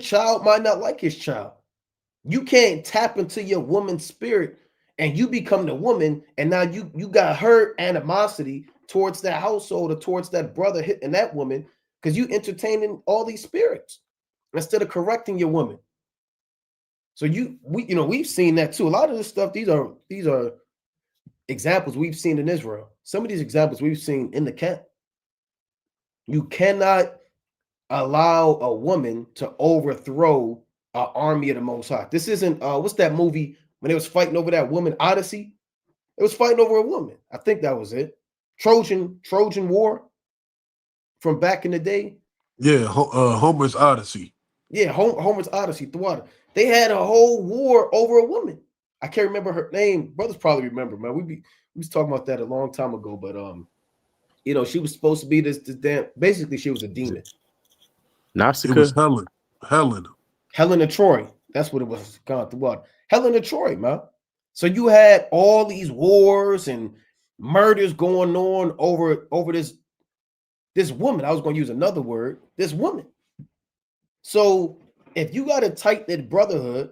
child might not like his child. You can't tap into your woman's spirit and you become the woman, and now you got her animosity towards that household or towards that brother hitting that woman because you entertaining all these spirits instead of correcting your woman. So we've seen that too. A lot of this stuff, these are examples we've seen in Israel. Some of these examples we've seen in the camp. You cannot allow a woman to overthrow an army of the Most High. This isn't what's that movie when they was fighting over that woman, Odyssey? It was fighting over a woman. I think that was it. Trojan War from back in the day. Yeah, Homer's Odyssey. Yeah, Homer's Odyssey, the water. They had a whole war over a woman. I can't remember her name. Brothers probably remember, man. We was talking about that a long time ago, but she was supposed to be this damn. Basically, she was a demon. Nausicaa? It was Helen of Troy. That's what it was. Gone through water. Helen of Troy, man. So you had all these wars and murders going on over this woman. I was going to use another word. This woman. So if you got a tight-knit brotherhood,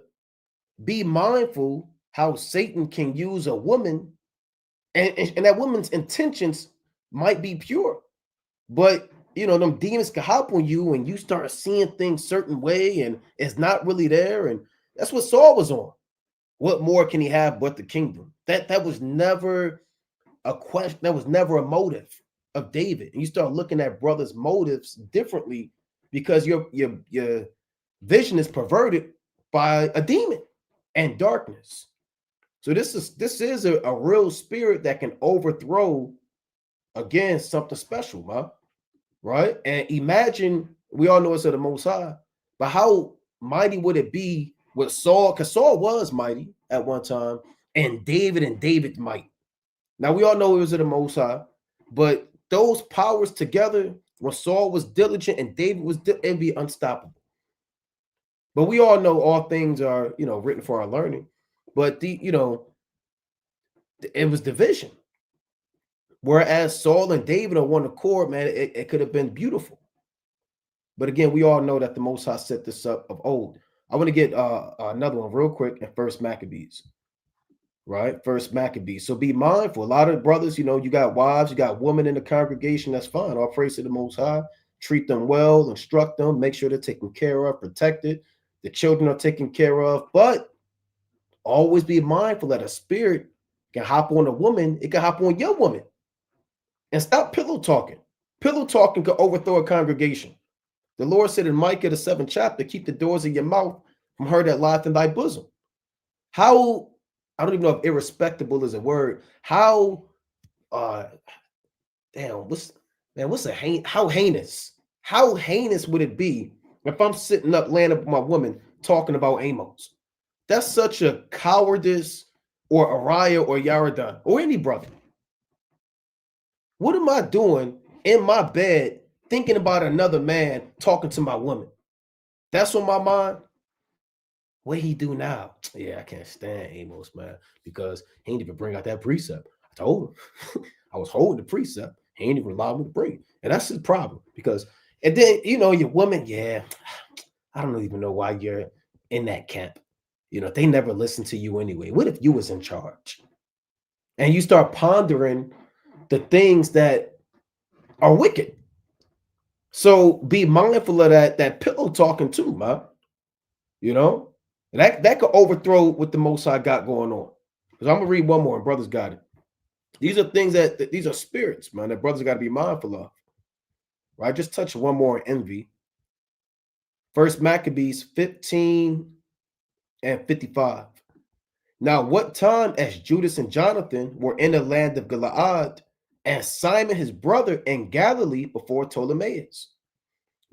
be mindful how Satan can use a woman, and that woman's intentions might be pure, but them demons can hop on you and you start seeing things certain way and it's not really there. And that's what Saul was on. What more can he have but the kingdom? That was never a question. That was never a motive of David. And you start looking at brothers' motives differently because your vision is perverted by a demon and darkness. So this is a real spirit that can overthrow again something special, man. Right? And imagine, we all know it's of the Most High, but how mighty would it be with Saul? Because Saul was mighty at one time, and David's might. Now we all know it was of the Most High, but those powers together, when Saul was diligent and David was, it'd be unstoppable. But we all know all things are, written for our learning. But it was division. Whereas Saul and David on one accord, man, it could have been beautiful. But again, we all know that the Most High set this up of old. I want to get another one real quick in First Maccabees. Right? First Maccabees. So be mindful. A lot of brothers, you got wives, you got women in the congregation. That's fine. All praise to the Most High. Treat them well, instruct them, make sure they're taken care of, protected. The children are taken care of. But always be mindful that a spirit can hop on a woman. It can hop on your woman. And stop pillow talking. Pillow talking could overthrow a congregation. The Lord said in Micah, the 7th chapter, keep the doors of your mouth from her that lieth in thy bosom. How, I don't even know if irrespectable is a word. How, how heinous? How heinous would it be if I'm sitting up, laying up with my woman, talking about Amos? That's such a cowardice, or Ariah or Yaradan, or any brother. What am I doing in my bed thinking about another man talking to my woman? That's on my mind. What he do now? Yeah, I can't stand Amos, man, because he ain't even bring out that precept. I told him I was holding the precept. He ain't even allowed me to bring it. And that's his problem. Because, and then, your woman, yeah, I don't even know why you're in that camp. They never listen to you anyway. What if you was in charge? And you start pondering the things that are wicked. So be mindful of that pillow talking too, man. That could overthrow what the Most High got going on. Because I'm gonna read one more, and brothers got it. These are things that these are spirits, man, that brothers got to be mindful of. Right? Just touch one more envy. First Maccabees 15 and 55. Now, what time as Judas and Jonathan were in the land of Gilead, and Simon his brother in Galilee before Ptolemais,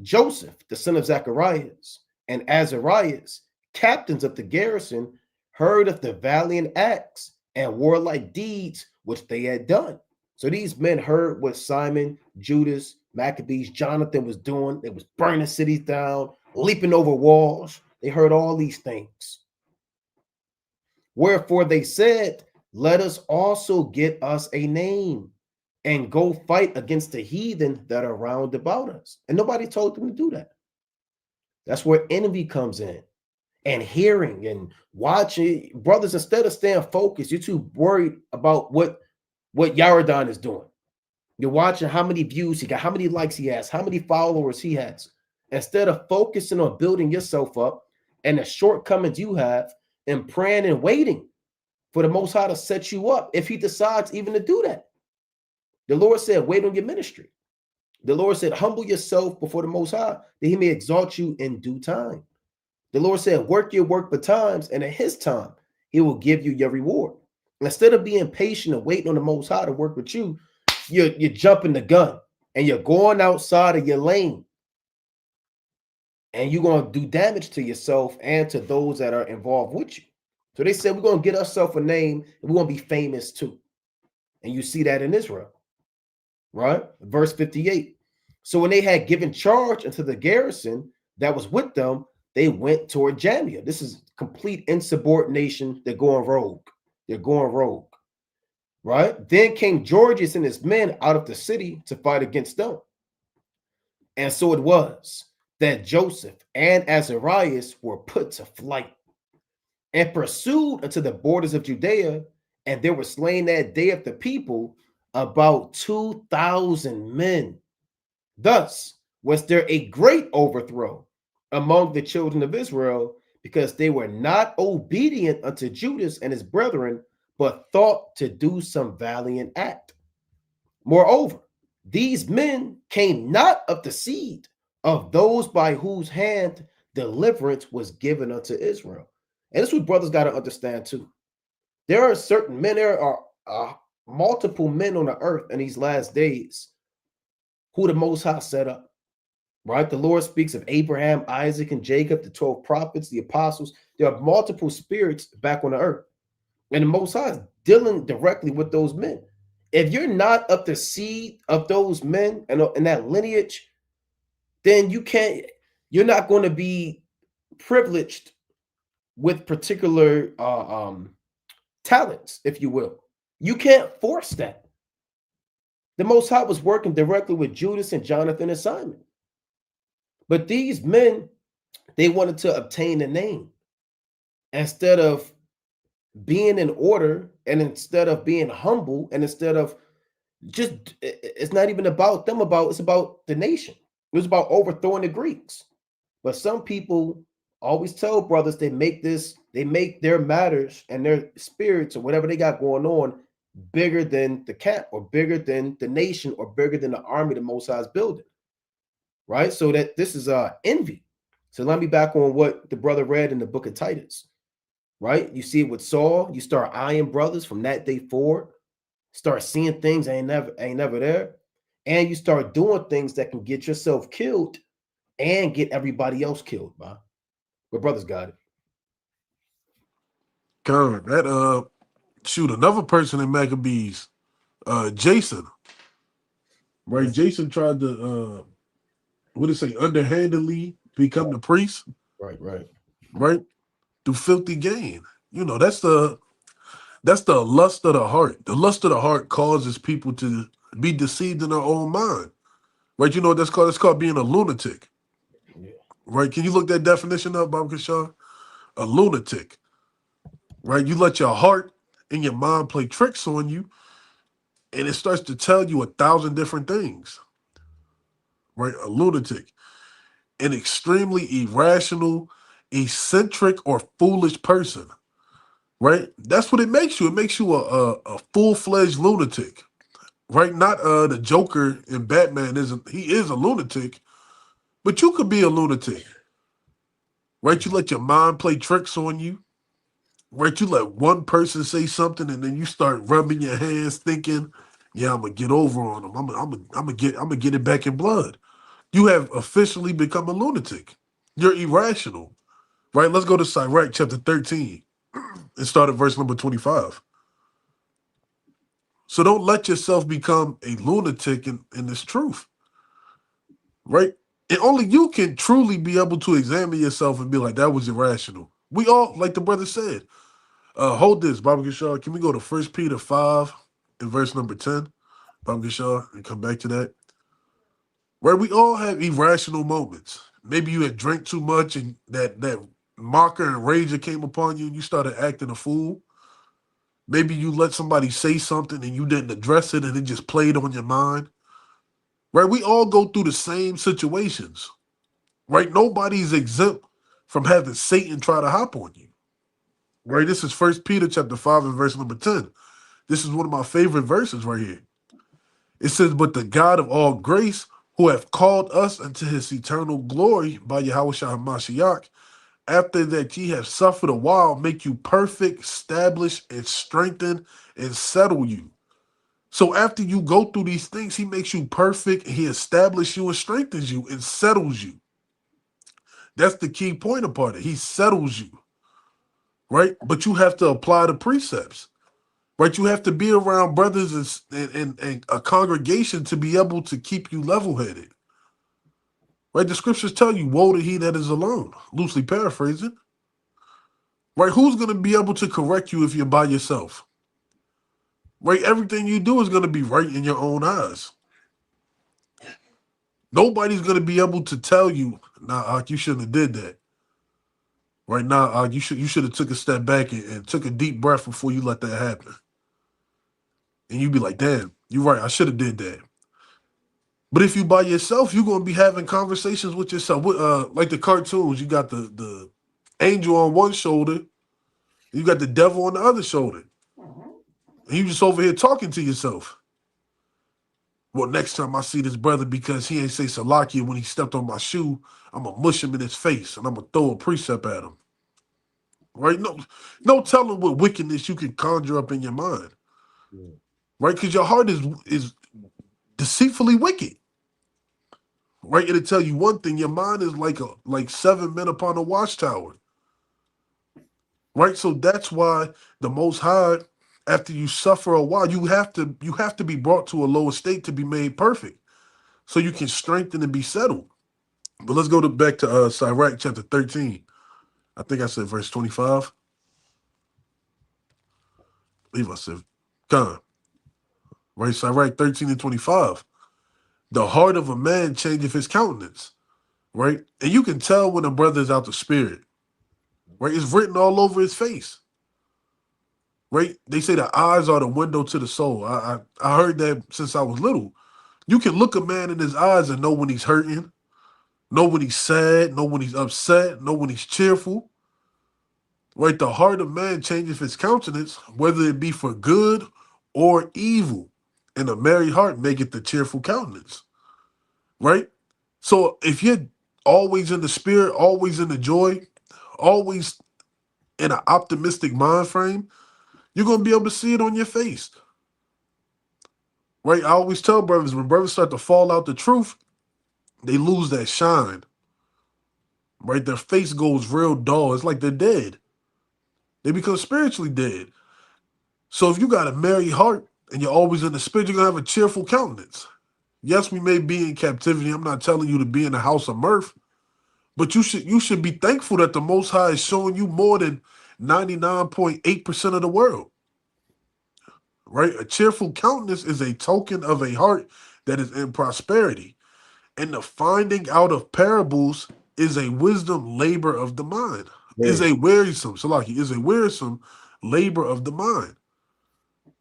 Joseph, the son of Zacharias, and Azarias, captains of the garrison, heard of the valiant acts and warlike deeds which they had done. So these men heard what Simon, Judas, Maccabees, Jonathan was doing. They was burning cities down, leaping over walls. They heard all these things. Wherefore they said, let us also get us a name and go fight against the heathen that are round about us. And nobody told them to do that. That's where envy comes in, and hearing and watching. Brothers, instead of staying focused, you're too worried about what Yaradan is doing. You're watching how many views he got, how many likes he has, how many followers he has, instead of focusing on building yourself up and the shortcomings you have, and praying and waiting for the Most High to set you up if he decides even to do that. The Lord said, wait on your ministry. The Lord said, humble yourself before the Most High, that he may exalt you in due time. The Lord said, work your work betimes, and at his time, he will give you your reward. Instead of being patient and waiting on the Most High to work with you, you're jumping the gun, and you're going outside of your lane. And you're going to do damage to yourself and to those that are involved with you. So they said, we're going to get ourselves a name, and we're going to be famous too. And you see that in Israel, right? Verse 58. So when they had given charge unto the garrison that was with them, they went toward Jamia. This is complete insubordination. They're going rogue. They're going rogue, right? Then came Georgius and his men out of the city to fight against them. And so it was that Joseph and Azarias were put to flight and pursued unto the borders of Judea, and there were slain that day of the people about 2,000 men. Thus was there a great overthrow among the children of Israel, because they were not obedient unto Judas and his brethren, but thought to do some valiant act. Moreover, these men came not of the seed of those by whose hand deliverance was given unto Israel. And this is what brothers got to understand too. There are certain men, there are multiple men on the earth in these last days who the Most High set up, right? The Lord speaks of Abraham, Isaac, and Jacob, the 12 prophets, the apostles. There are multiple spirits back on the earth. And the Most High is dealing directly with those men. If you're not of the seed of those men and that lineage, then you're not going to be privileged with particular talents, if you will. You can't force that. The Most High was working directly with Judas and Jonathan and Simon. But these men, they wanted to obtain a name instead of being in order, and instead of being humble, and instead of just, it's not even about them, it's about the nation. It was about overthrowing the Greeks. But some people always tell brothers they make their matters and their spirits or whatever they got going on bigger than the camp, or bigger than the nation, or bigger than the army the Most High is building. Right? So that this is envy. So let me back on what the brother read in the book of Titus. Right? You see it with Saul. You start eyeing brothers from that day forward. Start seeing things ain't never there. And you start doing things that can get yourself killed and get everybody else killed, man. But brothers got it. God, that shoot, another person in Maccabees, Jason. Right? Yeah. Jason tried to what did it say, underhandedly become the priest, Right. right? Through filthy gain. You know, that's the lust of the heart. The lust of the heart causes people to be deceived in their own mind. Right? You know what that's called? It's called being a lunatic. Yeah. Right? Can you look that definition up, Bob Kishar? A lunatic. Right? You let your heart and your mind play tricks on you, and it starts to tell you 1,000 different things. Right? A lunatic. An extremely irrational, eccentric, or foolish person. Right? That's what it makes you. It makes you a full-fledged lunatic. Right? Not the Joker in Batman isn't. He is a lunatic, but you could be a lunatic. Right? You let your mind play tricks on you. Right? You let one person say something, and then you start rubbing your hands, thinking, "Yeah, I'm gonna get over on them. I'm gonna get it back in blood." You have officially become a lunatic. You're irrational. Right? Let's go to Sirach chapter 13 and start at verse number 25. So don't let yourself become a lunatic in this truth. Right? And only you can truly be able to examine yourself and be like, that was irrational. We all, like the brother said, hold this, Baba Gishar. Can we go to 1 Peter 5 and verse number 10? Baba Gishar, and come back to that. Right? We all have irrational moments. Maybe you had drank too much and that mocker and rager came upon you and you started acting a fool. Maybe you let somebody say something and you didn't address it and it just played on your mind. Right? We all go through the same situations. Right? Nobody's exempt from having Satan try to hop on you. Right? This is 1 Peter chapter 5 and verse number 10. This is one of my favorite verses right here. It says, but the God of all grace, who have called us unto his eternal glory by Yahweh HaMashiach, after that ye have suffered a while, make you perfect, establish, and strengthen, and settle you. So after you go through these things, he makes you perfect, and he establishes you and strengthens you and settles you. That's the key point about it. He settles you, right? But you have to apply the precepts, right? You have to be around brothers and a congregation to be able to keep you level-headed. Right? The scriptures tell you, woe to he that is alone, loosely paraphrasing. Right? Who's going to be able to correct you if you're by yourself? Right? Everything you do is going to be right in your own eyes. Nobody's going to be able to tell you, nah, you shouldn't have did that. Right now, you should have took a step back and took a deep breath before you let that happen. And you'd be like, damn, you're right, I should have did that. But if you by yourself, you're gonna be having conversations with yourself. Like the cartoons, you got the angel on one shoulder, you got the devil on the other shoulder. And you just over here talking to yourself. Well, next time I see this brother because he ain't say Salakia when he stepped on my shoe, I'm gonna mush him in his face and I'm gonna throw a precept at him. Right? No telling what wickedness you can conjure up in your mind. Right? Because your heart is deceitfully wicked. Right? It'll tell you one thing, your mind is like 7 men upon a watchtower. Right? So that's why the Most High, after you suffer a while, you have to be brought to a lower state to be made perfect. So you can strengthen and be settled. But let's go back to Sirach chapter 13. I think I said verse 25. I believe I said, Con. Right? Sirach 13 and 25. The heart of a man changeth his countenance. Right? And you can tell when a brother is out the spirit. Right? It's written all over his face. Right? They say the eyes are the window to the soul. I heard that since I was little. You can look a man in his eyes and know when he's hurting, know when he's sad, know when he's upset, know when he's cheerful. Right? The heart of man changes his countenance, whether it be for good or evil. And a merry heart maketh the cheerful countenance. Right? So if you're always in the spirit, always in the joy, always in an optimistic mind frame, you're going to be able to see it on your face. Right? I always tell brothers, when brothers start to fall out the truth, they lose that shine. Right? Their face goes real dull. It's like they're dead. They become spiritually dead. So if you got a merry heart and you're always in the spirit, you're going to have a cheerful countenance. Yes, we may be in captivity. I'm not telling you to be in the house of mirth, but you should be thankful that the Most High is showing you more than 99.8% of the world. Right? A cheerful countenance is a token of a heart that is in prosperity. And the finding out of parables is a wisdom labor of the mind. Is a wearisome labor of the mind.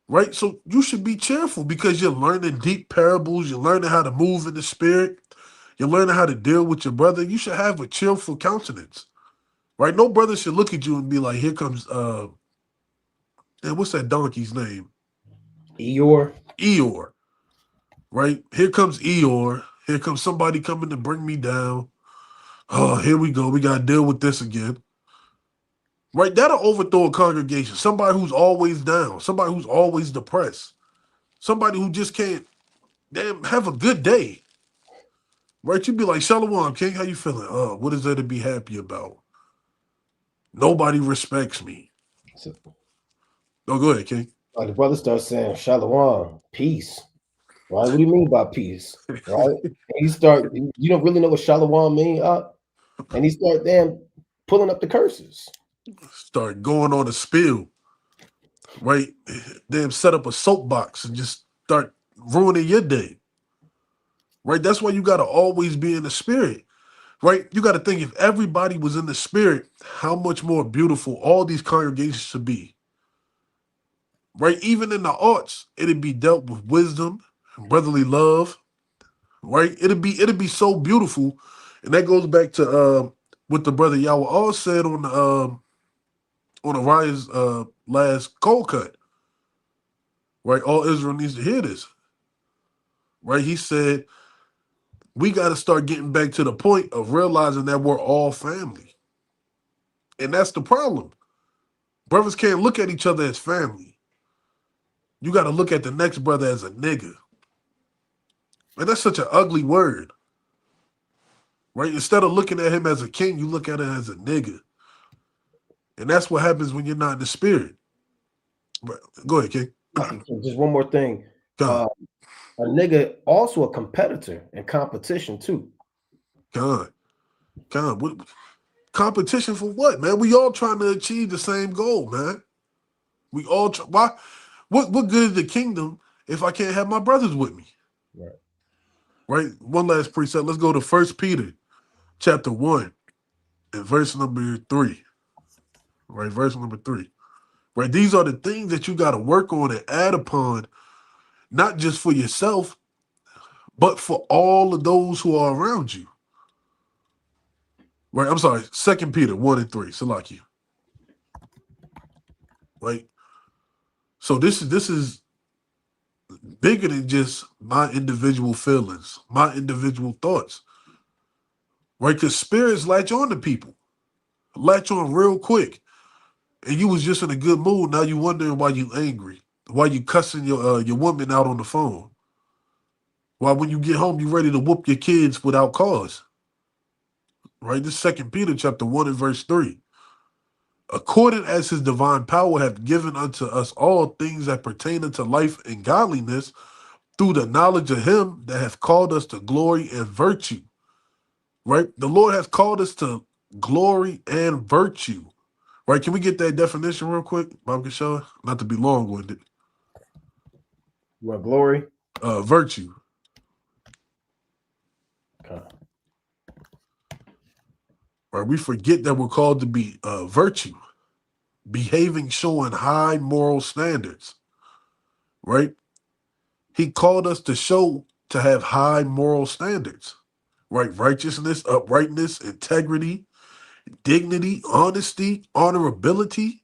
Right? So you should be cheerful because you're learning deep parables. You're learning how to move in the spirit. You're learning how to deal with your brother. You should have a cheerful countenance. Right? No brother should look at you and be like, here comes, what's that donkey's name? Eeyore. Right? Here comes Eeyore. Here comes somebody coming to bring me down. Oh, here we go. We got to deal with this again. Right? That'll overthrow a congregation. Somebody who's always down. Somebody who's always depressed. Somebody who just can't have a good day. Right? You'd be like, Shalom, King, how you feeling? Oh, what is there to be happy about? Nobody respects me. Oh, go ahead, King. The brother starts saying, Shalom, peace. Right? What do you mean by peace? Right? And you don't really know what Shalom mean, and he start pulling up the curses. Start going on a spill. Right? Damn, set up a soapbox and just start ruining your day. Right? That's why you got to always be in the spirit. Right? You got to think, if everybody was in the spirit, how much more beautiful all these congregations should be. Right? Even in the arts, it'd be dealt with wisdom, brotherly love. Right? It'd be so beautiful. And that goes back to what the brother Yahweh all said on Ariah's last cold cut. Right? All Israel needs to hear this. Right? He said, we got to start getting back to the point of realizing that we're all family. And that's the problem. Brothers can't look at each other as family. You got to look at the next brother as a nigga. And that's such an ugly word. Right? Instead of looking at him as a king, you look at him as a nigga. And that's what happens when you're not in the spirit. But go ahead, King. Just one more thing. A nigga also a competitor and competition too. God. What, competition for what, man? We all trying to achieve the same goal, man. We all why? What good is the kingdom if I can't have my brothers with me? Right. Right. One last precept. Let's go to 1 Peter chapter 1 and verse number 3. Right, verse number 3. Right. These are the things that you got to work on and add upon, not just for yourself, but for all of those who are around you. Right? I'm sorry, 2 Peter 1 and 3, Salaki. Right? So this is bigger than just my individual feelings, my individual thoughts. Right? Because spirits latch on to people. Latch on real quick. And you was just in a good mood. Now you wondering why you angry. Why you cussing your woman out on the phone. Why when you get home you ready to whoop your kids without cause. Right? This 2 Peter chapter 1 and verse 3. According as his divine power hath given unto us all things that pertain unto life and godliness, through the knowledge of him that hath called us to glory and virtue. Right? The Lord has called us to glory and virtue. Right? Can we get that definition real quick, Bob Gashaw? Not to be long-winded. You want glory? Virtue. Okay. Right? We forget that we're called to be virtue. Behaving, showing high moral standards. Right? He called us to have high moral standards. Right? Righteousness, uprightness, integrity, dignity, honesty, honorability,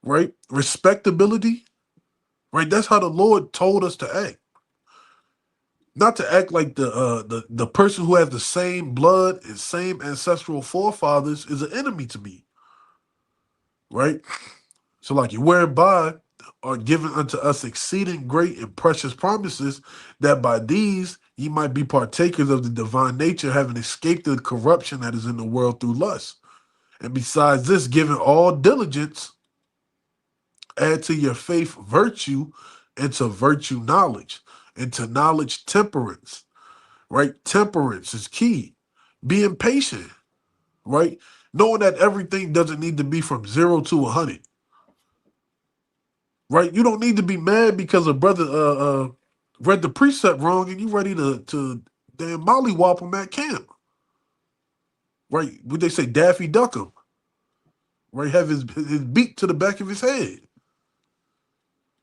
right? Respectability, right? That's how the Lord told us to act. Not to act like the person who has the same blood and same ancestral forefathers is an enemy to me, right? So like you whereby are given unto us exceeding great and precious promises, that by these ye might be partakers of the divine nature, having escaped the corruption that is in the world through lust. And besides this, given all diligence, add to your faith virtue, and to virtue knowledge, and to knowledge temperance, right? Temperance is key. Being patient, right? Knowing that everything doesn't need to be from 0 to 100, right? You don't need to be mad because a brother read the precept wrong and you ready to damn mollywop him at camp, right? Would they say Daffy Duck him, right? Have his beak to the back of his head.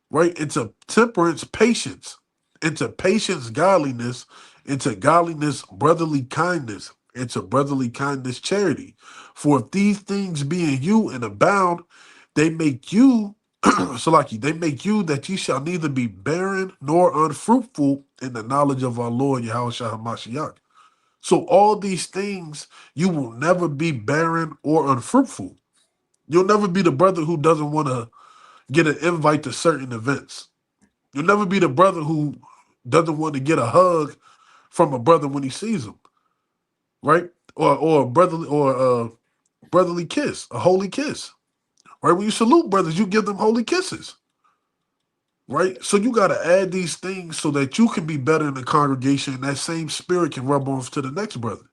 Right? Into temperance, patience. Into patience, godliness. Into godliness, brotherly kindness. Into brotherly kindness, charity. For if these things be in you and abound, they make you, Salaki, they make you that ye shall neither be barren nor unfruitful in the knowledge of our Lord Yahushua HaMashiach. So all these things, you will never be barren or unfruitful. You'll never be the brother who doesn't want to get an invite to certain events. You'll never be the brother who doesn't want to get a hug from a brother when he sees him, right? Or a brotherly kiss, a holy kiss, right? When you salute brothers, you give them holy kisses, right? So you got to add these things so that you can be better in the congregation, and that same spirit can rub off to the next brother.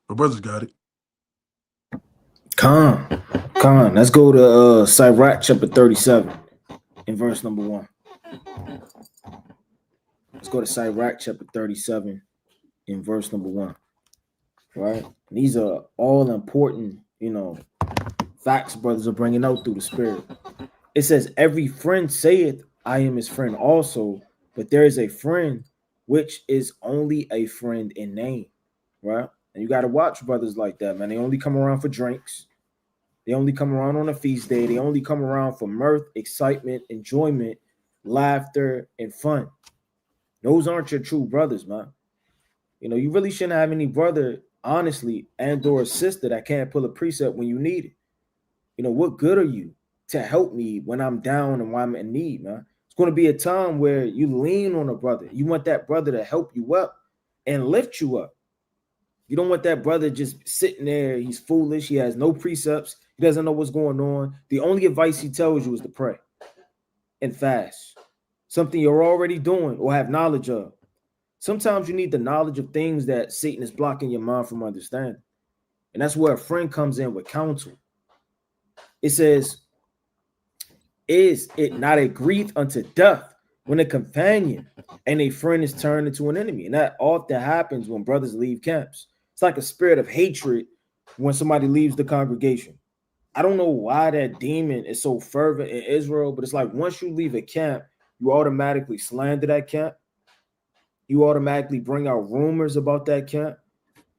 My brother's got it. Come on. Let's go to Sirach chapter 37 in verse number 1. Let's go to Sirach chapter 37 in verse number 1. Right? These are all important, facts brothers are bringing out through the spirit. It says, every friend saith, I am his friend also, but there is a friend which is only a friend in name. Right? And you got to watch brothers like that, man. They only come around for drinks. They only come around on a feast day. They only come around for mirth, excitement, enjoyment, laughter, and fun. Those aren't your true brothers, man. You really shouldn't have any brother, honestly, and or sister that can't pull a precept when you need it. What good are you to help me when I'm down and when I'm in need, man? It's going to be a time where you lean on a brother. You want that brother to help you up and lift you up. You don't want that brother just sitting there. He's foolish. He has no precepts. He doesn't know what's going on. The only advice he tells you is to pray and fast. Something you're already doing or have knowledge of. Sometimes you need the knowledge of things that Satan is blocking your mind from understanding. And that's where a friend comes in with counsel. It says, is it not a grief unto death when a companion and a friend is turned into an enemy? And that often happens when brothers leave camps. It's like a spirit of hatred when somebody leaves the congregation. I don't know why that demon is so fervent in Israel, but it's like once you leave a camp, you automatically slander that camp. You automatically bring out rumors about that camp.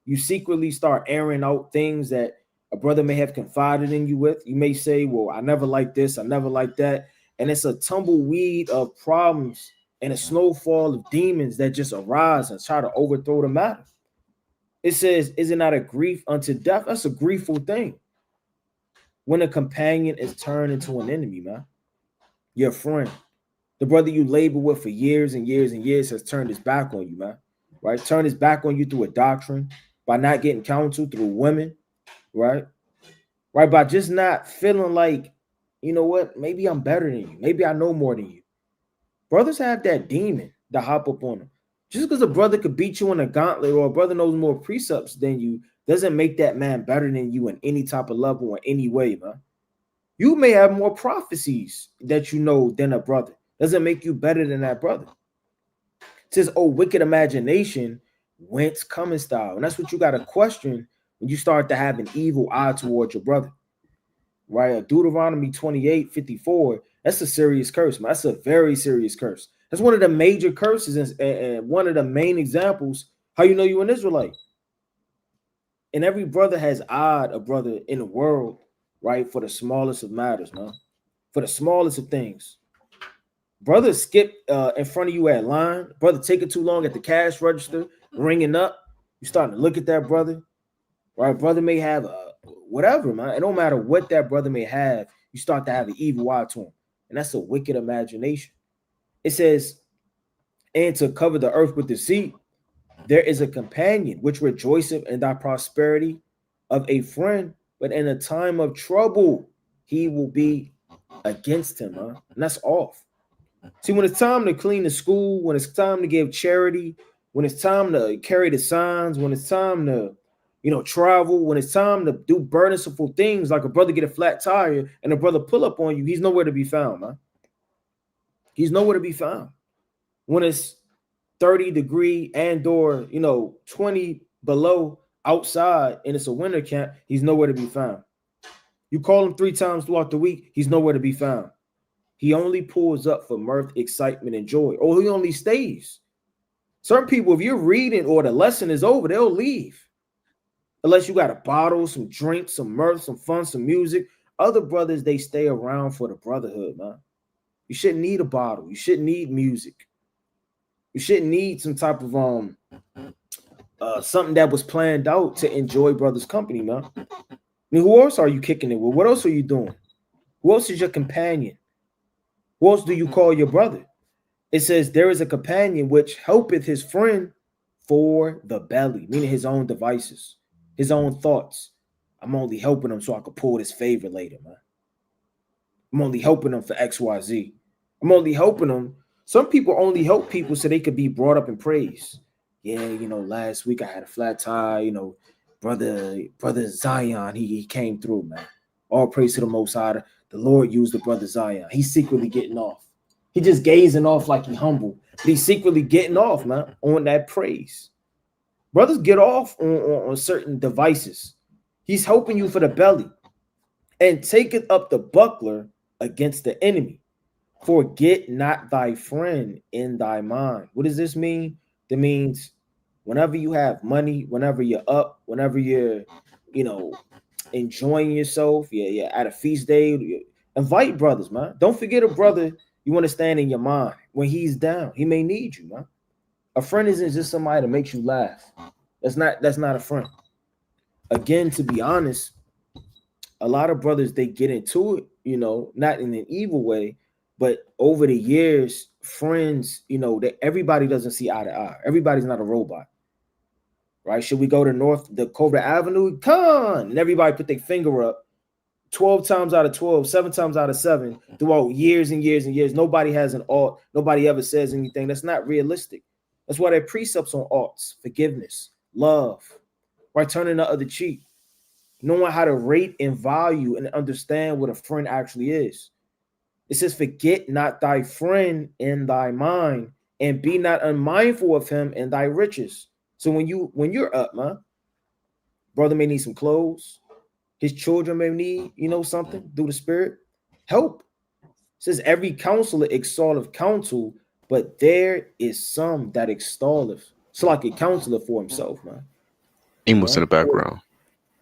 You secretly start airing out things that a brother may have confided in you with. You may say, well, I never liked this, I never liked that. And it's a tumbleweed of problems and a snowfall of demons that just arise and try to overthrow the matter. It says, is it not a grief unto death? That's a griefful thing. When a companion is turned into an enemy, man. Your friend, the brother you labor with for years and years and years has turned his back on you, man. Right? Turned his back on you through a doctrine, by not getting counsel through women, right? Right? By just not feeling like, you know what, maybe I'm better than you. Maybe I know more than you. Brothers have that demon to hop up on them. Just because a brother could beat you in a gauntlet or a brother knows more precepts than you doesn't make that man better than you in any type of level or any way, man. You may have more prophecies that you know than a brother. Doesn't make you better than that brother. It says, oh, wicked imagination, whence comest thou? And that's what you got to question when you start to have an evil eye towards your brother. Right? Deuteronomy 28:54. That's a serious curse, man. That's a very serious curse. That's one of the major curses and one of the main examples how you know you're an Israelite. And every brother has eyed a brother in the world, right? For the smallest of matters, man. For the smallest of things. Brother skip in front of you at line. Brother take it too long at the cash register, ringing up. You starting to look at that brother, right? Brother may have whatever, man. It don't matter what that brother may have. You start to have an evil eye to him, and that's a wicked imagination. It says, and to cover the earth with deceit, there is a companion which rejoiceth in thy prosperity of a friend, but in a time of trouble he will be against him, huh? And that's off. See, when it's time to clean the school, when it's time to give charity, when it's time to carry the signs, when it's time to, travel, when it's time to do burdensome things, like a brother get a flat tire and a brother pull up on you, he's nowhere to be found, man. He's nowhere to be found. When it's 30 degree and or 20 below outside and it's a winter camp, he's nowhere to be found. You call him 3 times throughout the week, he's nowhere to be found. He only pulls up for mirth, excitement, and joy, or he only stays. Certain people, if you're reading or the lesson is over, they'll leave. Unless you got a bottle, some drinks, some mirth, some fun, some music. Other brothers, they stay around for the brotherhood, man. You shouldn't need a bottle. You shouldn't need music. You shouldn't need some type of something that was planned out to enjoy brothers' company, man. I mean, who else are you kicking it with? What else are you doing? Who else is your companion? Who else do you call your brother? It says, there is a companion which helpeth his friend for the belly, meaning his own devices, his own thoughts. I'm only helping him so I could pull this favor later, man. I'm only helping them for XYZ. I'm only helping them. Some people only help people so they could be brought up in praise. Yeah, last week I had a flat tire, brother Zion, he came through, man. All praise to the Most High. The Lord used the brother Zion. He's secretly getting off. He just gazing off like he humble. But he's secretly getting off, man, on that praise. Brothers get off on certain devices. He's helping you for the belly. And taketh up the buckler against the enemy. Forget not thy friend in thy mind. What does this mean? That means whenever you have money, whenever you're up, whenever you're, enjoying yourself, you're at a feast day, invite brothers, man. Don't forget a brother you want to stand in your mind. When he's down, he may need you, man. A friend isn't just somebody that makes you laugh. That's not a friend. Again, to be honest, a lot of brothers, they get into it, not in an evil way, but over the years, friends, that everybody doesn't see eye to eye. Everybody's not a robot. Right? Should we go to North Dakota Avenue? Come on. And everybody put their finger up 12 times out of 12, 7 times out of 7, throughout years and years and years. Nobody has an ought. Nobody ever says anything. That's not realistic. That's why there are precepts on oughts, forgiveness, love, right? Turning the other cheek, knowing how to rate and value and understand what a friend actually is. It says, forget not thy friend in thy mind, and be not unmindful of him in thy riches. So when you're up, man, brother may need some clothes. His children may need, something through the spirit. Help. It says every counselor exalteth counsel, but there is some that extolleth. So like a counselor for himself, man. Amos in Right? the background.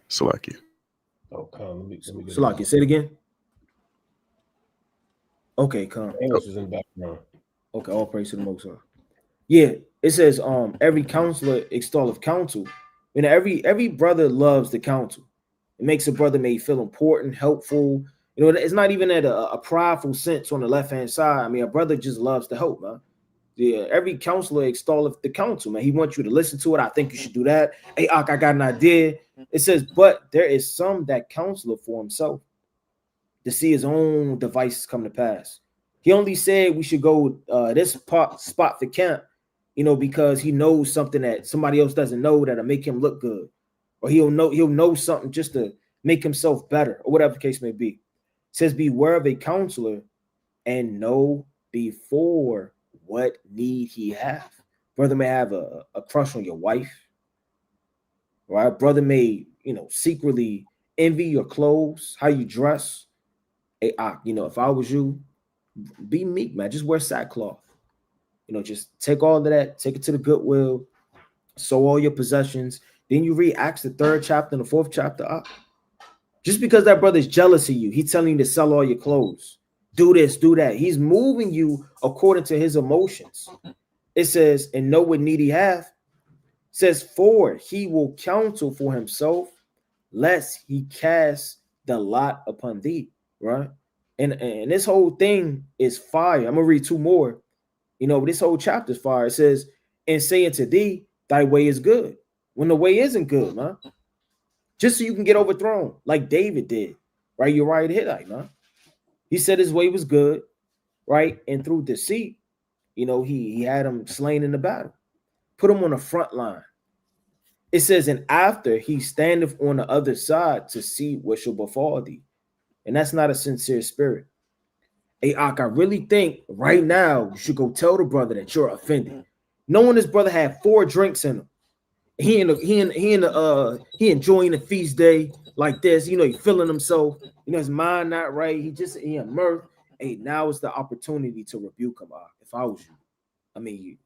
Salaki. Oh, come. Let me get So it like you out. said again. Okay, come. Oh, Amos is in the background. Okay, all praise to the Most High. Yeah, it says every counselor extolleth counsel. You know, every brother loves the counsel. It makes a brother may feel important, helpful. You know, it's not even at a prideful sense on the left hand side. I mean, a brother just loves to help, man. Yeah, every counselor extolleth the counsel, man. He wants you to listen to it. I think you should do that. Hey, Ak, I got an idea. It says, but there is some that counselor for himself to see his own devices come to pass. He only said we should go this spot for camp, you know, because he knows something that somebody else doesn't know that'll make him look good, or he'll know something just to make himself better, or whatever the case may be. It says, beware of a counselor and know before what need he have. Brother may have a crush on your wife, right? Brother may, secretly envy your clothes, how you dress. Hey, if I was you, be meek, man. Just wear sackcloth. Just take all of that, take it to the Goodwill, sow all your possessions. Then you read Acts the 3rd chapter and the 4th chapter. Just because that brother's jealous of you, he's telling you to sell all your clothes. Do this, do that. He's moving you according to his emotions. It says, and know what need he have. It says, for he will counsel for himself, lest he cast the lot upon thee. Right? And this whole thing is fire. I'm gonna read 2 more. This whole chapter is fire. It says, and saying to thee, thy way is good. When the way isn't good, man. Just so you can get overthrown, like David did, right? Uriah the Hittite, man. He said his way was good, right? And through deceit, he had him slain in the battle. Put him on the front line. It says, and after he standeth on the other side to see what shall befall thee. And that's not a sincere spirit. Hey, Ak, I really think right now you should go tell the brother that you're offended. Knowing this brother had 4 drinks in him. He enjoying the feast day like this. He feeling himself. His mind not right. He in mirth. Hey, now is the opportunity to rebuke him. If I was you, I mean,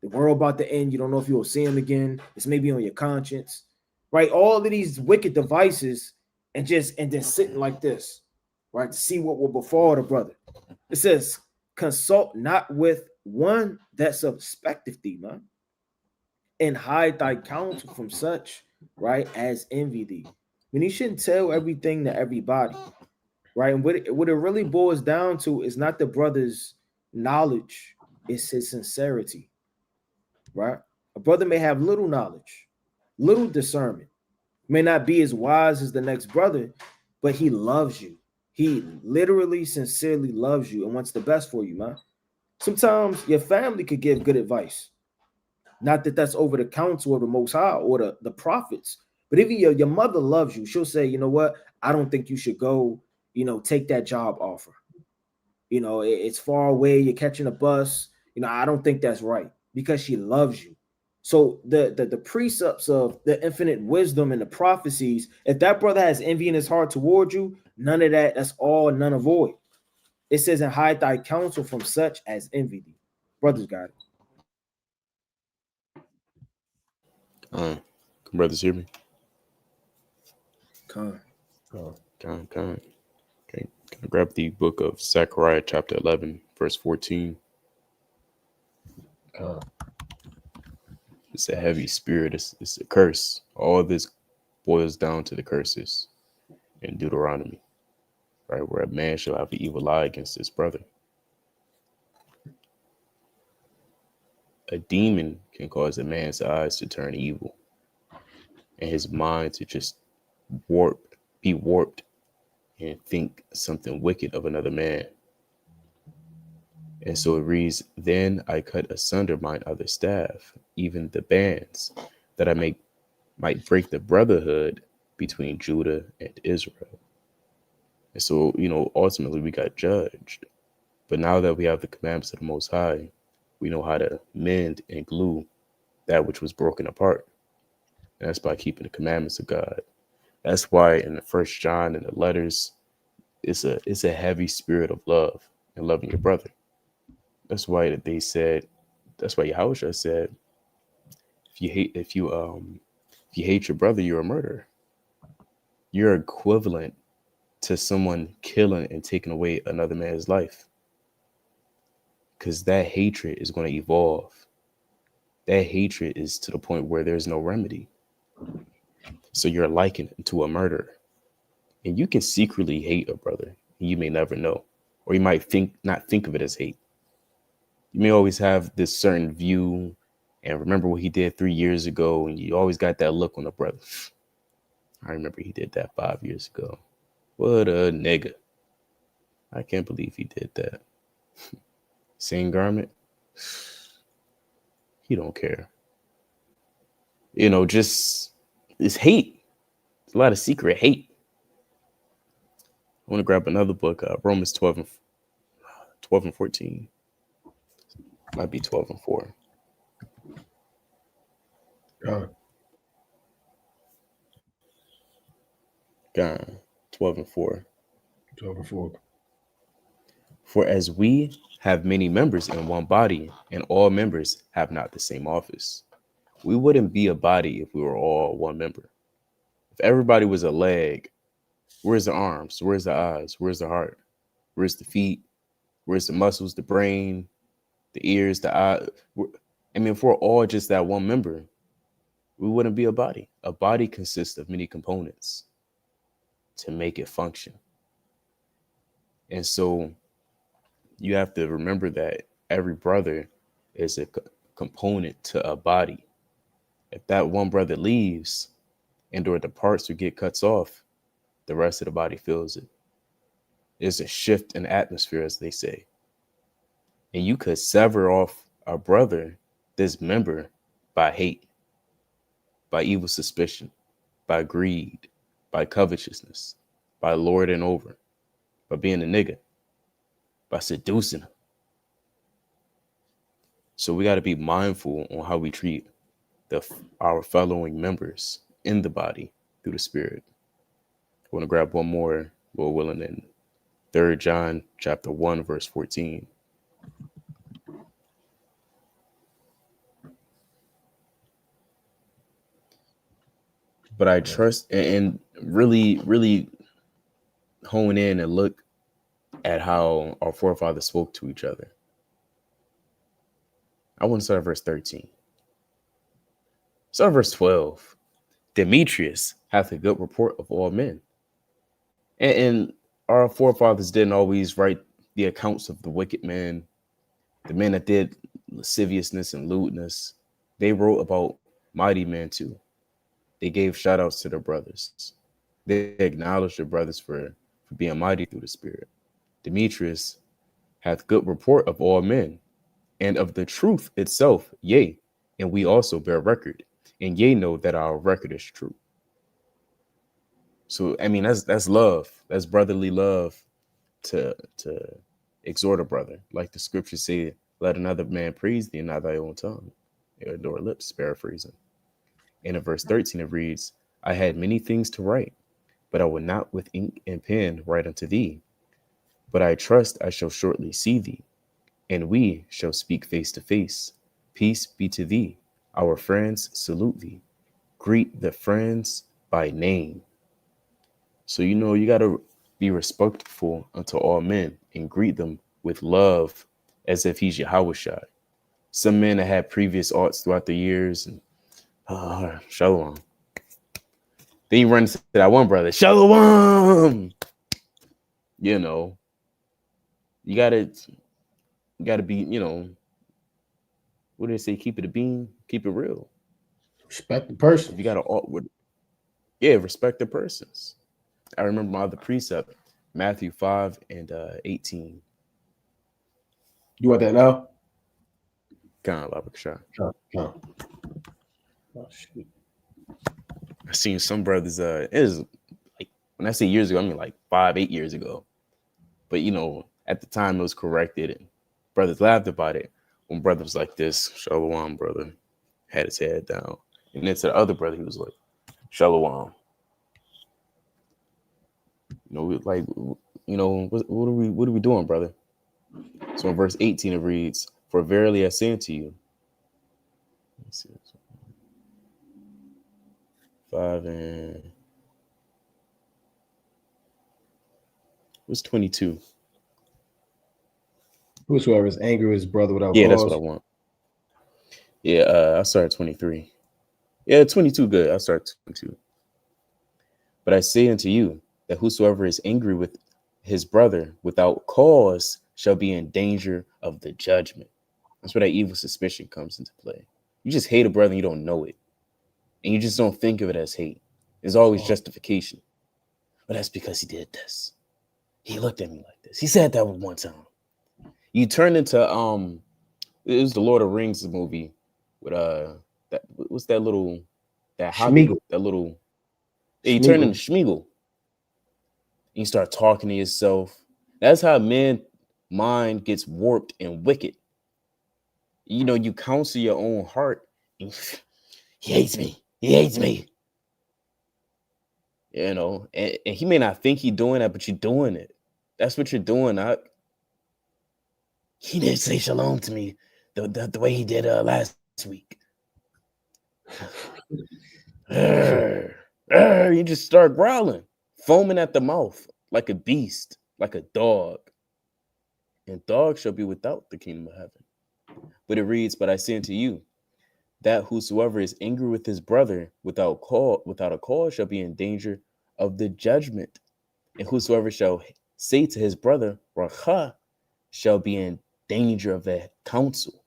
the world about to end. You don't know if you'll see him again. It's maybe on your conscience, right? All of these wicked devices, and then sitting like this, right, to see what will befall the brother. It says, consult not with one that suspecteth thee, man, and hide thy counsel from such, right, as envy thee. I mean, you shouldn't tell everything to everybody, right? And what it really boils down to is not the brother's knowledge, it's his sincerity, right? A brother may have little knowledge, little discernment, may not be as wise as the next brother, but he loves you. He literally, sincerely loves you and wants the best for you, man. Sometimes your family could give good advice. Not that that's over the counsel of the Most High or the prophets, but even your mother loves you. She'll say, you know what? I don't think you should go, take that job offer. It's far away. You're catching a bus. I don't think that's right because she loves you. So the precepts of the infinite wisdom and the prophecies, if that brother has envy in his heart toward you, none of that, that's all none of void. It says, and hide thy counsel from such as envy thee. Brothers got it. Can brothers hear me? Come. Oh, Con. Okay. Can I grab the book of Zechariah, chapter 11, verse 14? come. It's a heavy spirit. It's a curse. All of this boils down to the curses in Deuteronomy, right? Where a man shall have an evil eye against his brother. A demon can cause a man's eyes to turn evil and his mind to just be warped and think something wicked of another man. And so it reads, then I cut asunder mine other staff, even the bands, that I might break the brotherhood between Judah and Israel. And so, ultimately we got judged. But now that we have the commandments of the Most High, we know how to mend and glue that which was broken apart. And that's by keeping the commandments of God. That's why in the First John and the letters, it's a heavy spirit of love and loving your brother. That's why they said. That's why Yahushua said, if you hate your brother, you're a murderer. You're equivalent to someone killing and taking away another man's life, because that hatred is going to evolve. That hatred is to the point where there's no remedy. So you're likened to a murderer, and you can secretly hate a brother. And you may never know, or you might not think of it as hate. You may always have this certain view and remember what he did 3 years ago, and you always got that look on the brother. I remember he did that 5 years ago. What a nigga. I can't believe he did that. Same garment. He don't care. Just it's hate. It's a lot of secret hate. I want to grab another book, Romans 12 and 14. Might be 12 and 4. God, 12 and 4. 12 and 4. For as we have many members in one body, and all members have not the same office, we wouldn't be a body if we were all one member. If everybody was a leg, where's the arms? Where's the eyes? Where's the heart? Where's the feet? Where's the muscles, the brain, the ears, the eye? If we're all just that one member, we wouldn't be a body. A body consists of many components to make it function. And so you have to remember that every brother is a component to a body. If that one brother leaves and or the parts or get cuts off, the rest of the body feels it. There's a shift in atmosphere, as they say. And you could sever off a brother, this member, by hate, by evil suspicion, by greed, by covetousness, by lording over, by being a nigga, by seducing him. So we got to be mindful on how we treat our following members in the body through the Spirit. I want to grab one more, Lord willing, in 3 John chapter 1, verse 14. But I trust and really, really hone in and look at how our forefathers spoke to each other. I want to start at verse 13. Start at verse 12. Demetrius hath a good report of all men. And our forefathers didn't always write the accounts of the wicked men, the men that did lasciviousness and lewdness. They wrote about mighty men too. They gave shout outs to their brothers. They acknowledged their brothers for being mighty through the Spirit. Demetrius hath good report of all men, and of the truth itself, yea, and we also bear record, and ye know that our record is true. So that's love. That's brotherly love to exhort a brother. Like the scriptures say, let another man praise thee and not thy own tongue, or lips, paraphrasing. And in verse 13 it reads, I had many things to write, but I would not with ink and pen write unto thee. But I trust I shall shortly see thee, and we shall speak face to face. Peace be to thee. Our friends salute thee. Greet the friends by name. So you got to be respectful unto all men and greet them with love as if he's Yahushua. Some men that had previous arts throughout the years and Shalom. Then you run into that one brother, Shalom. You gotta be, what do they say? Keep it a bean, keep it real. Respect the person. You gotta respect the persons. I remember my other precept, Matthew 5 and 18. You want that now? God, Labakasha. Oh, shoot. I seen some brothers. It is like when I say years ago, I mean like 5-8 years ago. But at the time it was corrected, and brothers laughed about it. When brother was like this, Shalom, brother, had his head down, and then to the other brother, he was like, Shalom. What are we doing, brother? So in verse 18 it reads, "For verily I say unto you," let's see, 5 and what's 22? Whosoever is angry with his brother without Yeah, that's what I cause. want. Yeah, I started 23. Yeah, 22 good. I start 22. "But I say unto you that whosoever is angry with his brother without cause shall be in danger of the judgment." That's where that evil suspicion comes into play. You just hate a brother and you don't know it. And you just don't think of it as hate. There's always justification. But that's because he did this. He looked at me like this. He said that one time. You turn into it was the Lord of the Rings movie with that what's that little that hobbit, Schmiegel. that little yeah, you turn into Schmiegel. Schmiegel. You start talking to yourself. That's how man mind gets warped and wicked. You know, you counsel your own heart. He hates me. He hates me. You know, and he may not think he's doing that, but you're doing it. That's what you're doing. He didn't say shalom to me the way he did last week. You just start growling, foaming at the mouth like a beast, like a dog. And dogs shall be without the kingdom of heaven. But it reads, "But I say unto you, that whosoever is angry with his brother without a cause shall be in danger of the judgment. And whosoever shall say to his brother, Racha, shall be in danger of the council.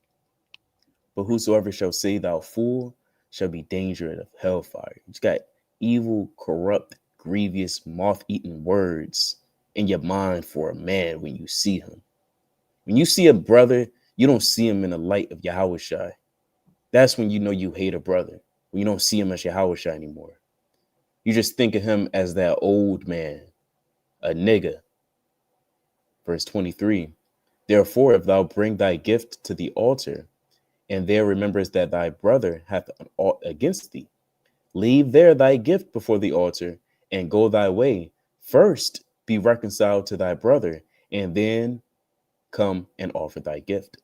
But whosoever shall say thou fool shall be danger of hellfire." You just got evil, corrupt, grievous, moth-eaten words in your mind for a man when you see him. When you see a brother, you don't see him in the light of Yahushua. That's when you know you hate a brother. When you don't see him as Yahushua anymore. You just think of him as that old man, a nigga. Verse 23, "Therefore, if thou bring thy gift to the altar, and there remembers that thy brother hath an ought against thee, leave there thy gift before the altar, and go thy way. First be reconciled to thy brother, and then come and offer thy gift."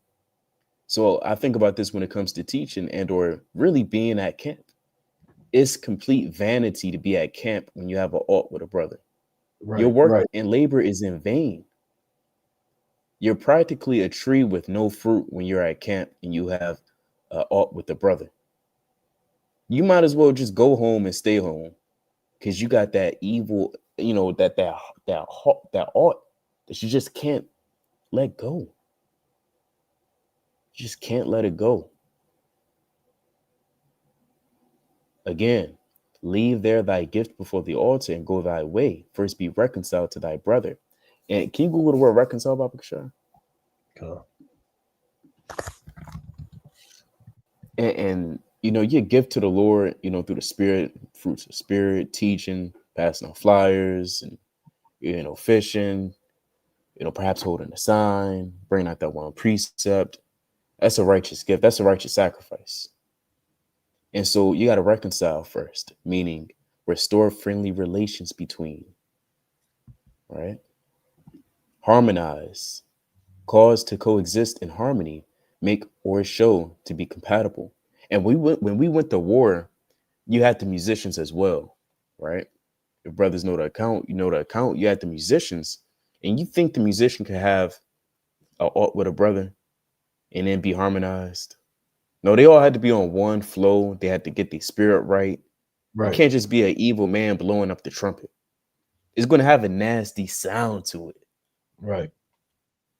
So I think about this when it comes to teaching and or really being at camp. It's complete vanity to be at camp when you have an ought with a brother. Your Right, work right. and labor is in vain. You're practically a tree with no fruit when you're at camp and you have ought with a brother. You might as well just go home and stay home because you got that evil, you know, that ought that you just can't let go. You just can't let it go. Again, leave there thy gift before the altar and go thy way. First be reconciled to thy brother. And can you Google the word reconcile, Baba Kishar? And you know, you give to the Lord, you know, through the spirit, fruits of spirit, teaching, passing on flyers, and you know, fishing, you know, perhaps holding a sign, bringing out that one precept. That's a righteous gift. That's a righteous sacrifice. And so you got to reconcile first, meaning restore friendly relations between, right? Harmonize, cause to coexist in harmony, make or show to be compatible. And when we went to war, you had the musicians as well, right? If brothers know the account, you know the account. You had the musicians, and you think the musician could have a ought with a brother and then be harmonized? No, they all had to be on one flow. They had to get the spirit right. You Right, can't just be an evil man blowing up the trumpet. It's going to have a nasty sound to it. right.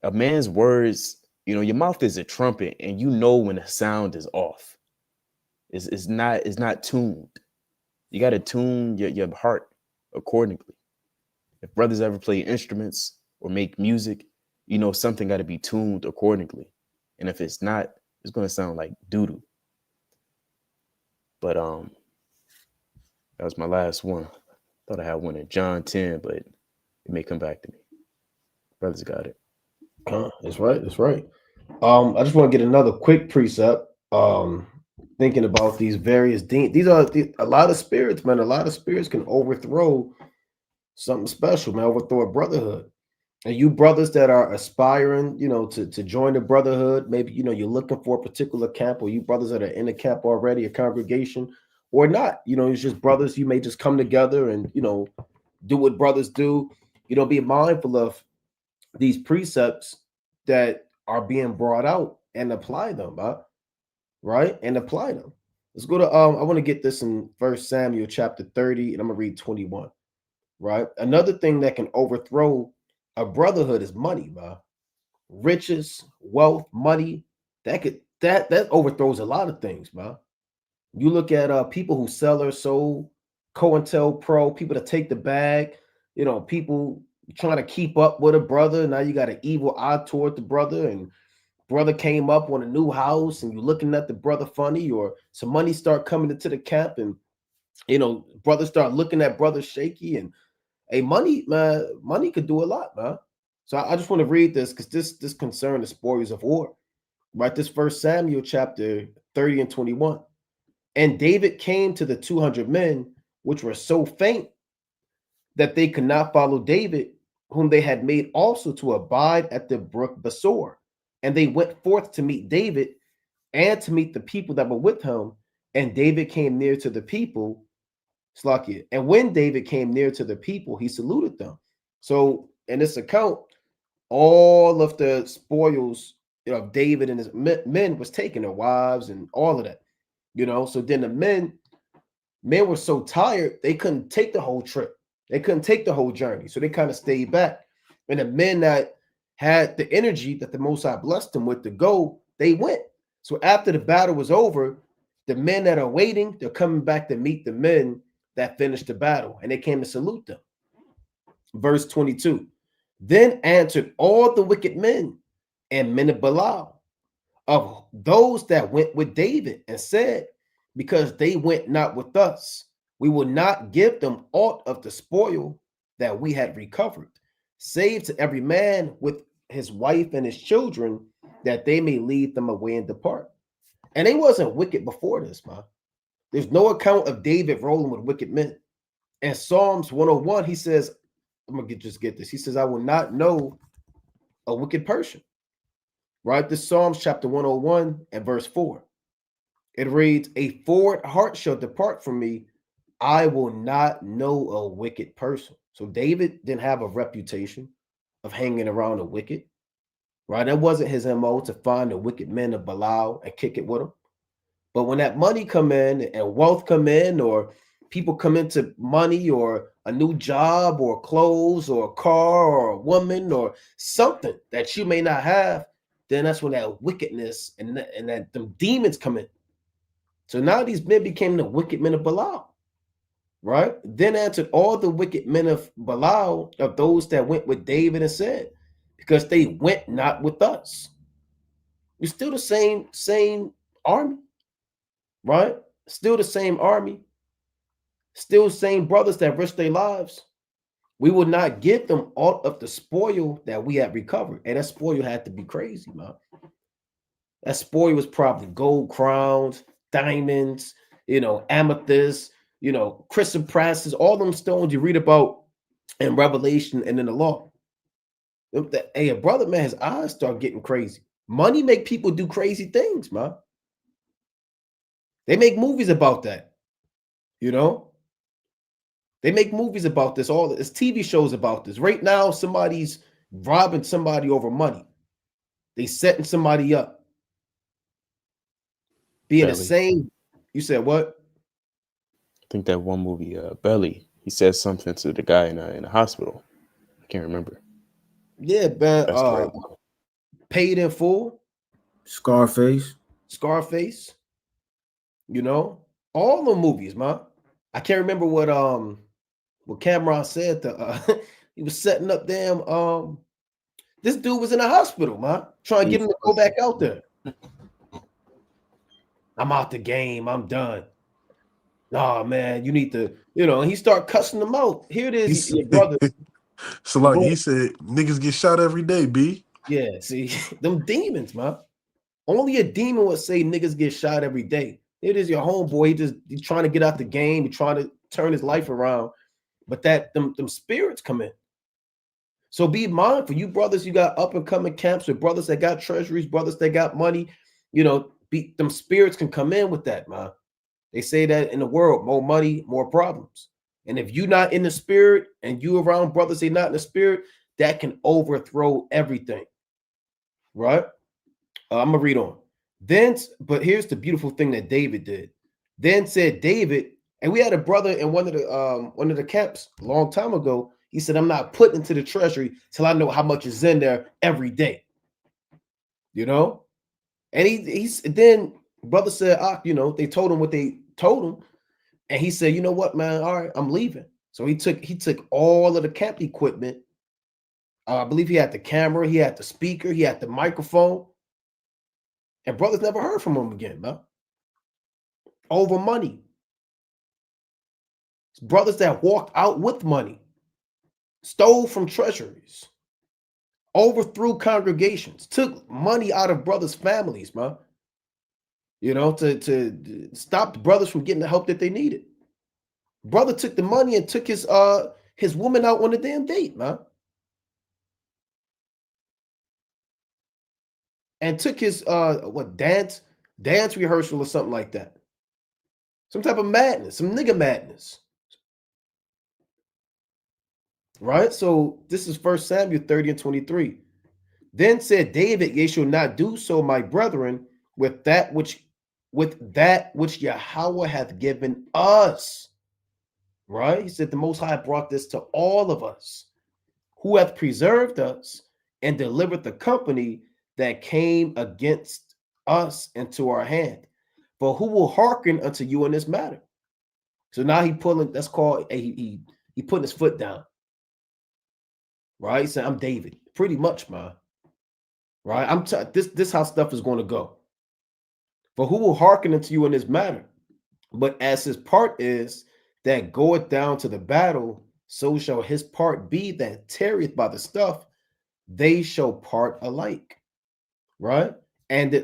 A man's words, you know, your mouth is a trumpet, and you know when the sound is off. It's not tuned. You got to tune your heart accordingly. If brothers ever play instruments or make music, you know something got to be tuned accordingly. And if it's not, it's going to sound like doo-doo. But that was my last one. Thought I had one in John 10, but it may come back to me. Brothers got it. That's right. That's right. I just want to get another quick precept. Thinking about these various these are a lot of spirits, man. A lot of spirits can overthrow something special, man. Overthrow a brotherhood. And you brothers that are aspiring, to join the brotherhood, maybe you're looking for a particular camp, or you brothers that are in a camp already, a congregation, or not, it's just brothers. You may just come together and do what brothers do. Be mindful of these precepts that are being brought out and apply them, right? And apply them. Let's go to I want to get this in First Samuel chapter 30, and I'm gonna read 21. Right. Another thing that can overthrow a brotherhood is money, man. Riches, wealth, money. That overthrows a lot of things, man. You look at people who sell their soul, COINTELPRO, people that take the bag, people trying to keep up with a brother. Now you got an evil eye toward the brother, and brother came up on a new house, and you looking at the brother funny, or some money start coming into the camp, and brothers start looking at brothers shaky, and hey, money, man, money could do a lot, man. So I just want to read this because this concern the spoils of war. Right, this First Samuel chapter 30 and 21. And David came to the 200 men, which were so faint that they could not follow David, whom they had made also to abide at the brook Besor. And they went forth to meet David and to meet the people that were with him. And David came near to the people, Slakia. And when David came near to the people, he saluted them. So in this account, all of the spoils of David and his men was taken, their wives and all of that. So then the men were so tired, they couldn't take the whole trip. They couldn't take the whole journey. So they kind of stayed back. And the men that had the energy that the Most High blessed them with to go, they went. So after the battle was over, the men that are waiting, they're coming back to meet the men that finished the battle, and they came to salute them. Verse 22. Then answered all the wicked men and men of Belial of those that went with David, and said, because they went not with us, we will not give them aught of the spoil that we had recovered, save to every man with his wife and his children, that they may lead them away and depart. And they wasn't wicked before this, man. There's no account of David rolling with wicked men. And Psalms 101, he says, I'm gonna just get this. He says, I will not know a wicked person. Right? This Psalms chapter 101 and verse 4. It reads, a forward heart shall depart from me. I will not know a wicked person. So David didn't have a reputation of hanging around the wicked. Right? That wasn't his MO to find the wicked men of Belial and kick it with them. But when that money come in and wealth come in, or people come into money or a new job or clothes or a car or a woman or something that you may not have, then that's when that wickedness and that them demons come in. So now these men became the wicked men of Belial, right? Then answered all the wicked men of Belial of those that went with David, and said, because they went not with us. You're still the same army, right? Still the same army. Still same brothers that risked their lives. We will not give them all of the spoil that we had recovered. And that spoil had to be crazy, man. That spoil was probably gold crowns, diamonds, amethyst, chrysoprases, all them stones you read about in Revelation and in the law. Hey, a brother, man, his eyes start getting crazy. Money make people do crazy things, man. They make movies about that, They make movies about this. It's TV shows about this. Right now, somebody's robbing somebody over money. They setting somebody up. Being the same. You said what? I think that one movie, Belly, he says something to the guy in a hospital. I can't remember. Yeah, man. That's the right one. Paid in Full. Scarface. All the movies, man. I can't remember what Cameron said. He was setting up this dude was in a hospital, man, trying to get him to go back out there. I'm out the game. I'm done. Nah, man, you need to, and he start cussing them out. Here it is, your brother. So like he said, niggas get shot every day, B. Yeah, see, them demons, man. Only a demon would say niggas get shot every day. It is your homeboy. He's trying to get out the game. He's trying to turn his life around. But them spirits come in. So be mindful, you brothers, you got up and coming camps with brothers that got treasuries, brothers that got money. Them spirits can come in with that, man. They say that in the world, more money, more problems. And if you're not in the spirit and you around brothers, they're not in the spirit, that can overthrow everything. Right? I'm gonna read on. But here's the beautiful thing that David did. Then said David, and we had a brother in one of the camps a long time ago. He said, I'm not putting into the treasury till I know how much is in there every day. And he's then brother said, they told him what they told him, and he said, you know what, man, all right, I'm leaving. So he took all of the camp equipment. I believe he had the camera, he had the speaker, he had the microphone, and brothers never heard from him again, man. Over money. Brothers that walked out with money, stole from treasuries, overthrew congregations, took money out of brothers' families, man. To stop the brothers from getting the help that they needed. Brother took the money and took his woman out on a damn date, man. And took his dance rehearsal or something like that. Some type of madness, some nigga madness. Right? So this is 1 Samuel 30 and 23. Then said David, ye shall not do so, my brethren, with that which Yahweh hath given us. Right? He said the Most High brought this to all of us, who hath preserved us and delivered the company that came against us into our hand. For who will hearken unto you in this matter? So now he pulling, that's called he putting his foot down. Right? He said, I'm David. Pretty much, man. Right? This how stuff is going to go. For who will hearken unto you in this matter? But as his part is that goeth down to the battle, so shall his part be that tarrieth by the stuff. They shall part alike. Right? And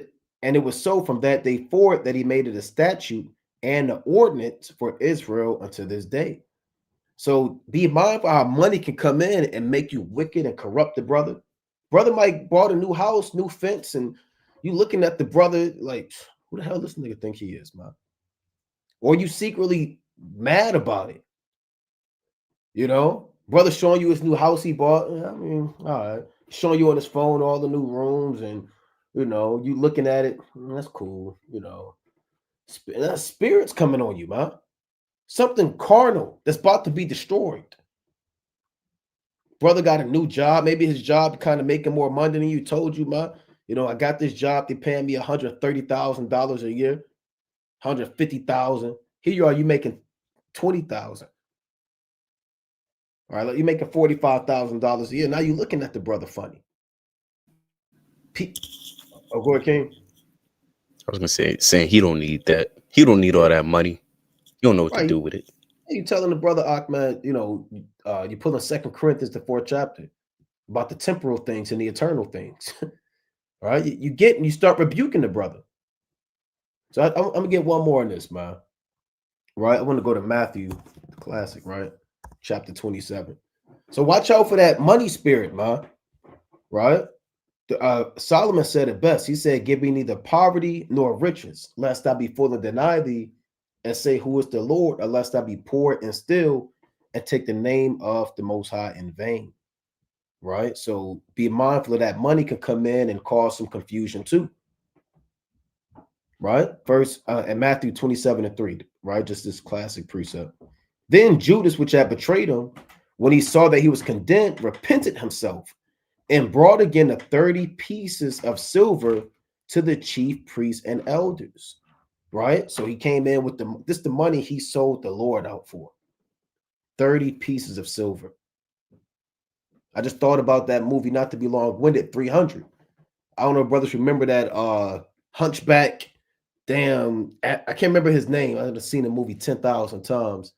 it was so from that day forward that he made it a statute and an ordinance for Israel unto this day. So be mindful how money can come in and make you wicked and corrupt the brother. Brother might bought a new house, new fence, and you looking at the brother like, who the hell this nigga think he is, man? Or you secretly mad about it. Brother showing you his new house he bought. I mean, all right. Showing you on his phone all the new rooms, and you looking at it. That's cool. That spirit's coming on you, man. Something carnal that's about to be destroyed. Brother got a new job. Maybe his job kind of making more money than you. Told you, man. I got this job. They paying me $130,000 a year, $150,000. Here you are. You making $20,000. All right, you're making $45,000 a year. Now you're looking at the brother funny. Go ahead, King. I was gonna say, saying he don't need that. He don't need all that money. You don't know what to do with it. You telling the brother Ahmed, you put on 2 Corinthians, the 4th chapter, about the temporal things and the eternal things. All right, you start rebuking the brother. So I'm gonna get one more on this, man. Right, I want to go to Matthew, the classic, right, chapter 27. So watch out for that money spirit, man. Right. Solomon said it best. He said, give me neither poverty nor riches, lest I be full and deny thee, and say, who is the Lord, or lest I be poor and still, and take the name of the Most High in vain. Right? So be mindful of that. Money can come in and cause some confusion too. Right? First, in Matthew 27 and 3, right? Just this classic precept. Then Judas, which had betrayed him, when he saw that he was condemned, repented himself and brought again the 30 pieces of silver to the chief priests and elders. Right? So he came in with the money he sold the Lord out for. 30 pieces of silver. I just thought about that movie, not to be long-winded, 300. I don't know if brothers remember that hunchback. Damn, I can't remember his name. I've seen the movie 10,000 times,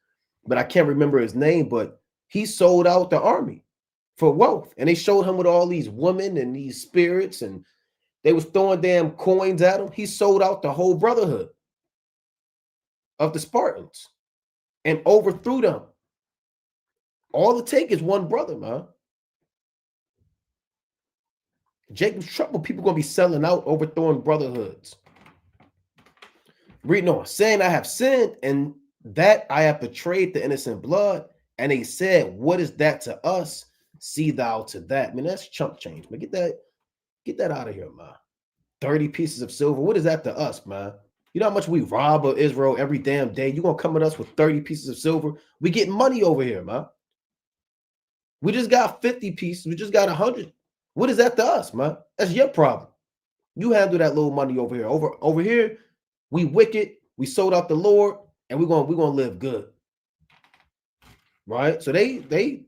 but I can't remember his name. But he sold out the army for wealth, and they showed him with all these women and these spirits, and they was throwing damn coins at him. He sold out the whole brotherhood of the Spartans and overthrew them. All it takes is one brother, man. Jacob's trouble, people gonna be selling out, overthrowing brotherhoods. Reading on, saying, I have sinned, and that I have betrayed the innocent blood. And they said, what is that to us? See thou to that. Man, that's chump change, man. Get that out of here, man. 30 pieces of silver. What is that to us, man? You know how much we rob of Israel every damn day? You gonna come at us with 30 pieces of silver? We getting money over here, man. We just got 50 pieces. We just got 100. What is that to us, man? That's your problem. You handle that little money over here. Over here, we wicked. We sold out the Lord, and we're gonna live good, right? So they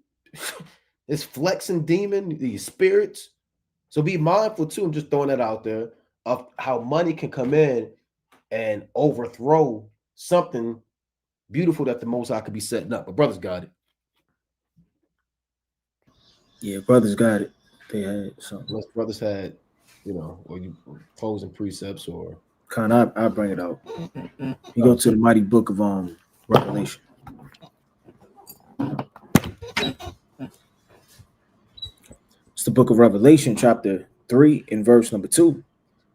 it's flexing demon, these spirits. So be mindful too. I'm just throwing that out there of how money can come in and overthrow something beautiful that the Most High could be setting up. But brothers got it. Yeah, brothers got it. They had something. Unless brothers had, or you opposing precepts or. I bring it out. You go to the mighty book of Revelation. It's the book of Revelation, chapter 3, in verse number 2. It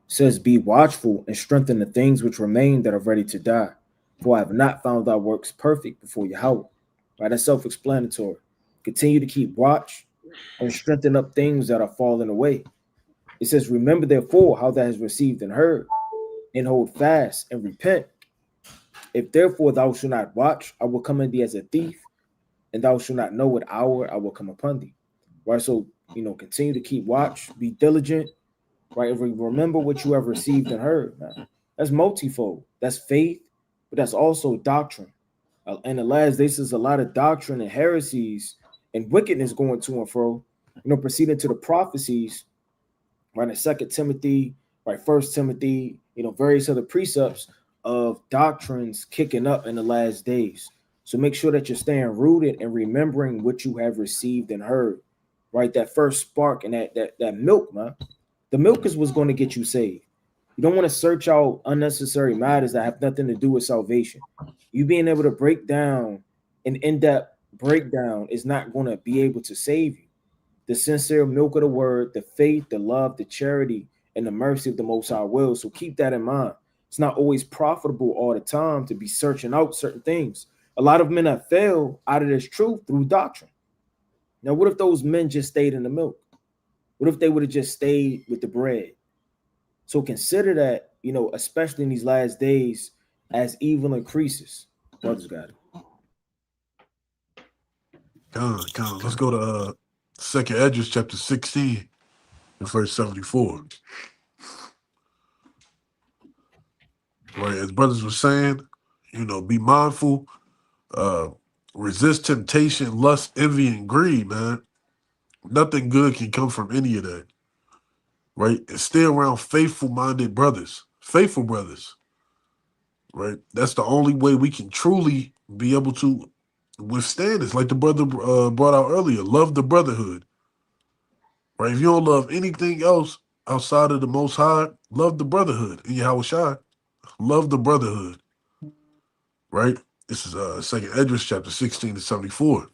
says, be watchful and strengthen the things which remain that are ready to die. For I have not found thy works perfect before Yahweh. Right, that's self-explanatory. Continue to keep watch and strengthen up things that are falling away. It says, remember therefore how thou hast received and heard, and hold fast and repent. If therefore thou shalt not watch, I will come in thee as a thief, and thou shalt not know what hour I will come upon thee. Right, so continue to keep watch, be diligent, right? Remember what you have received and heard. Man. That's multifold. That's faith, but that's also doctrine. In the last days, there's a lot of doctrine and heresies and wickedness going to and fro. Proceeding to the prophecies, right? In 2 Timothy, right? 1 Timothy, various other precepts of doctrines kicking up in the last days. So make sure that you're staying rooted and remembering what you have received and heard, right? That first spark and that milk, man. The milk is what's going to get you saved. You don't want to search out unnecessary matters that have nothing to do with salvation. You being able to break down an in-depth breakdown is not going to be able to save you. The sincere milk of the word, the faith, the love, the charity, and the mercy of the Most High will. So keep that in mind. It's not always profitable all the time to be searching out certain things. A lot of men have failed out of this truth through doctrine. Now, what if those men just stayed in the milk? What if they would have just stayed with the bread? So consider that, especially in these last days, as evil increases. Brothers got it. Let's go to 2nd Esdras chapter 16 and verse 74. Right, as brothers were saying, be mindful, resist temptation, lust, envy, and greed, man. Nothing good can come from any of that. Right? And stay around faithful-minded brothers, faithful brothers. Right? That's the only way we can truly be able to withstand this. Like the brother brought out earlier, love the brotherhood. Right? If you don't love anything else outside of the Most High, love the brotherhood. In Yahweh Shai, love the brotherhood. Right? This is 2nd Esdras chapter 16 to 74.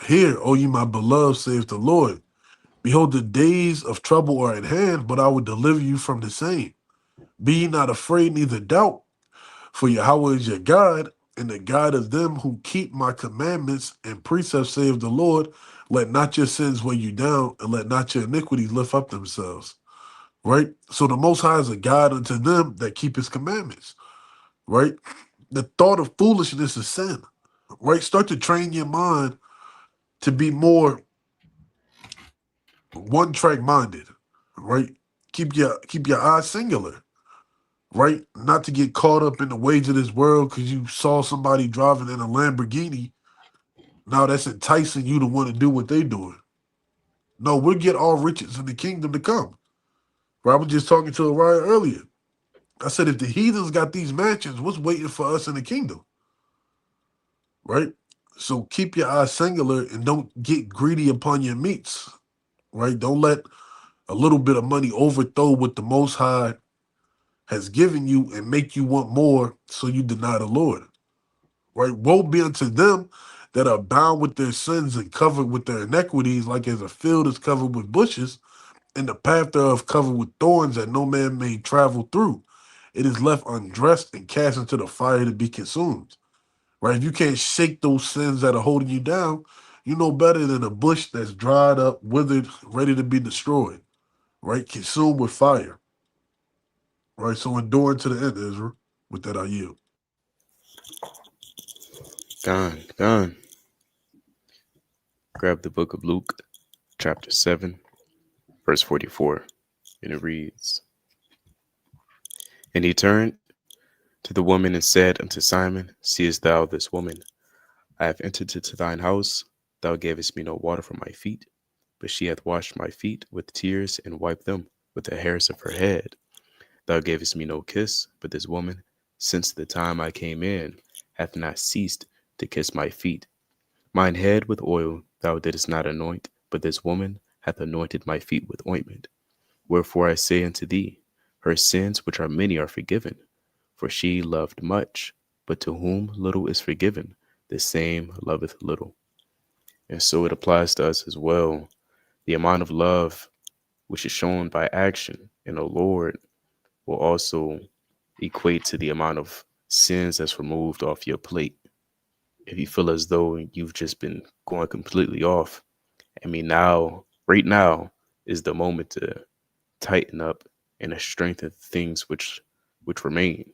Hear, O ye my beloved, saith the Lord. Behold, the days of trouble are at hand, but I will deliver you from the same. Be ye not afraid, neither doubt, for Yahweh is your God, and the God of them who keep my commandments and precepts, saith the Lord. Let not your sins weigh you down, and let not your iniquities lift up themselves. Right? So the Most High is a God unto them that keep his commandments. Right? The thought of foolishness is sin. Right? Start to train your mind to be more one-track minded. Right? Keep your eyes singular. Right? Not to get caught up in the ways of this world because you saw somebody driving in a Lamborghini. Now that's enticing you to want to do what they're doing. No, we'll get all riches in the kingdom to come. Right? I was just talking to Ryan earlier. I said, if the heathens got these mansions, what's waiting for us in the kingdom? Right? So keep your eyes singular and don't get greedy upon your meats. Right? Don't let a little bit of money overthrow what the Most High has given you and make you want more, so you deny the Lord. Right? Woe be unto them that are bound with their sins and covered with their iniquities, like as a field is covered with bushes, and the path thereof covered with thorns that no man may travel through. It is left undressed and cast into the fire to be consumed. Right? If you can't shake those sins that are holding you down, you know better than a bush that's dried up, withered, ready to be destroyed. Right? Consumed with fire. Right? So endure to the end, Israel. With that, I yield. Gone. Grab the book of Luke, chapter 7, verse 44, and it reads, And he turned to the woman and said unto Simon, Seest thou this woman? I have entered into thine house. Thou gavest me no water for my feet, but she hath washed my feet with tears and wiped them with the hairs of her head. Thou gavest me no kiss, but this woman, since the time I came in, hath not ceased to kiss my feet. Mine head with oil thou didst not anoint, but this woman hath anointed my feet with ointment. Wherefore I say unto thee, her sins which are many are forgiven, for she loved much, but to whom little is forgiven, the same loveth little. And so it applies to us as well. The amount of love which is shown by action in the Lord will also equate to the amount of sins that's removed off your plate. If you feel as though you've just been going completely off, right now is the moment to tighten up and to strengthen things which remain.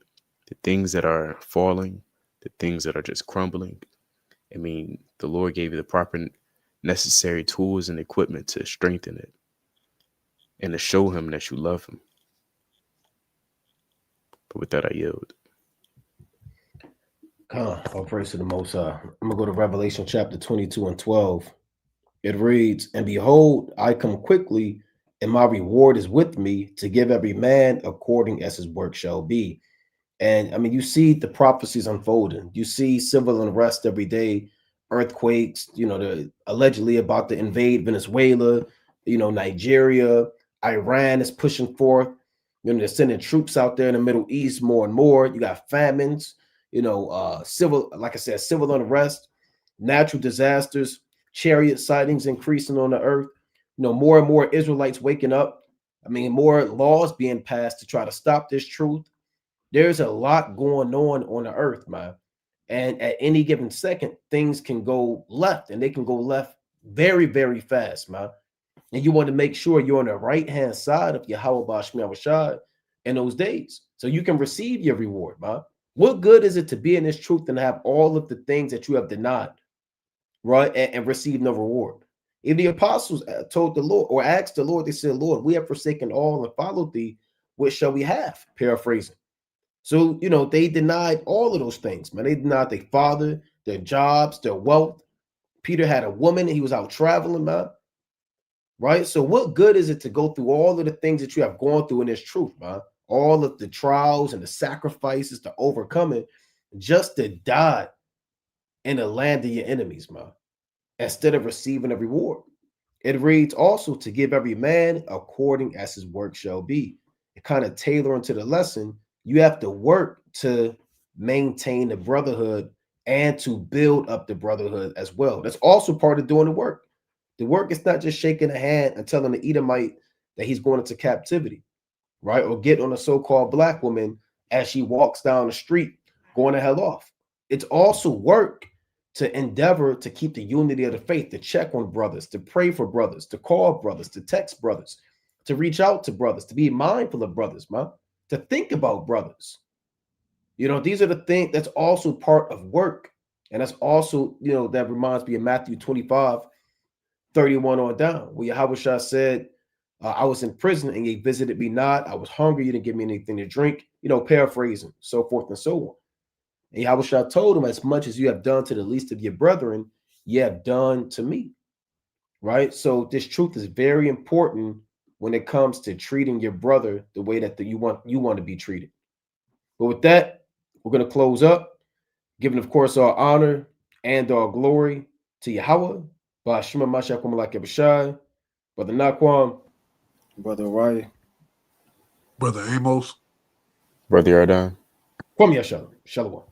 The things that are falling, the things that are just crumbling. The Lord gave you the proper necessary tools and equipment to strengthen it and to show him that you love him. But with that, I yield. All praise to the Most High. I'm going to go to Revelation chapter 22 and 12. It reads, And behold, I come quickly, and my reward is with me to give every man according as his work shall be. And you see the prophecies unfolding. You see civil unrest every day, earthquakes, they're allegedly about to invade Venezuela, Nigeria, Iran is pushing forth. They're sending troops out there in the Middle East more and more. You got famines, civil, like I said, civil unrest, natural disasters, chariot sightings increasing on the earth. More and more Israelites waking up. More laws being passed to try to stop this truth. There's a lot going on the earth, man. And at any given second, things can go left, and they can go left very, very fast, man. And you want to make sure you're on the right-hand side of Yahweh Bashmi Rashad in those days, so you can receive your reward, man. What good is it to be in this truth and have all of the things that you have denied, right, and receive no reward? If the apostles told the Lord or asked the Lord, they said, Lord, we have forsaken all and followed thee. What shall we have? Paraphrasing. So, they denied all of those things, man. They denied their father, their jobs, their wealth. Peter had a woman, he was out traveling, man. Right? So what good is it to go through all of the things that you have gone through in this truth, man? All of the trials and the sacrifices to overcome it, just to die in the land of your enemies, man, instead of receiving a reward. It reads also to give every man according as his work shall be. It kind of tailoring to the lesson. You have to work to maintain the brotherhood and to build up the brotherhood as well. That's also part of doing the work. The work is not just shaking a hand and telling the Edomite that he's going into captivity, right? Or get on a so-called black woman as she walks down the street going to hell off. It's also work to endeavor to keep the unity of the faith, to check on brothers, to pray for brothers, to call brothers, to text brothers, to reach out to brothers, to be mindful of brothers, man, to think about brothers. These are the things that's also part of work. And that's also, that reminds me of Matthew 25:31 on down, where Yahweh said, I was in prison and ye visited me not. I was hungry, you didn't give me anything to drink, paraphrasing, so forth and so on. And Yahweh told him, as much as you have done to the least of your brethren, you have done to me. Right? So this truth is very important when it comes to treating your brother the way that you want to be treated. But with that, we're going to close up, giving, of course, our honor and our glory to Yahweh. Ba'ashima Mashakum Malak Bashai, Brother Naquam, Brother Raya. Brother Amos. Brother Yardan. Kwam Yashalom. Shalom.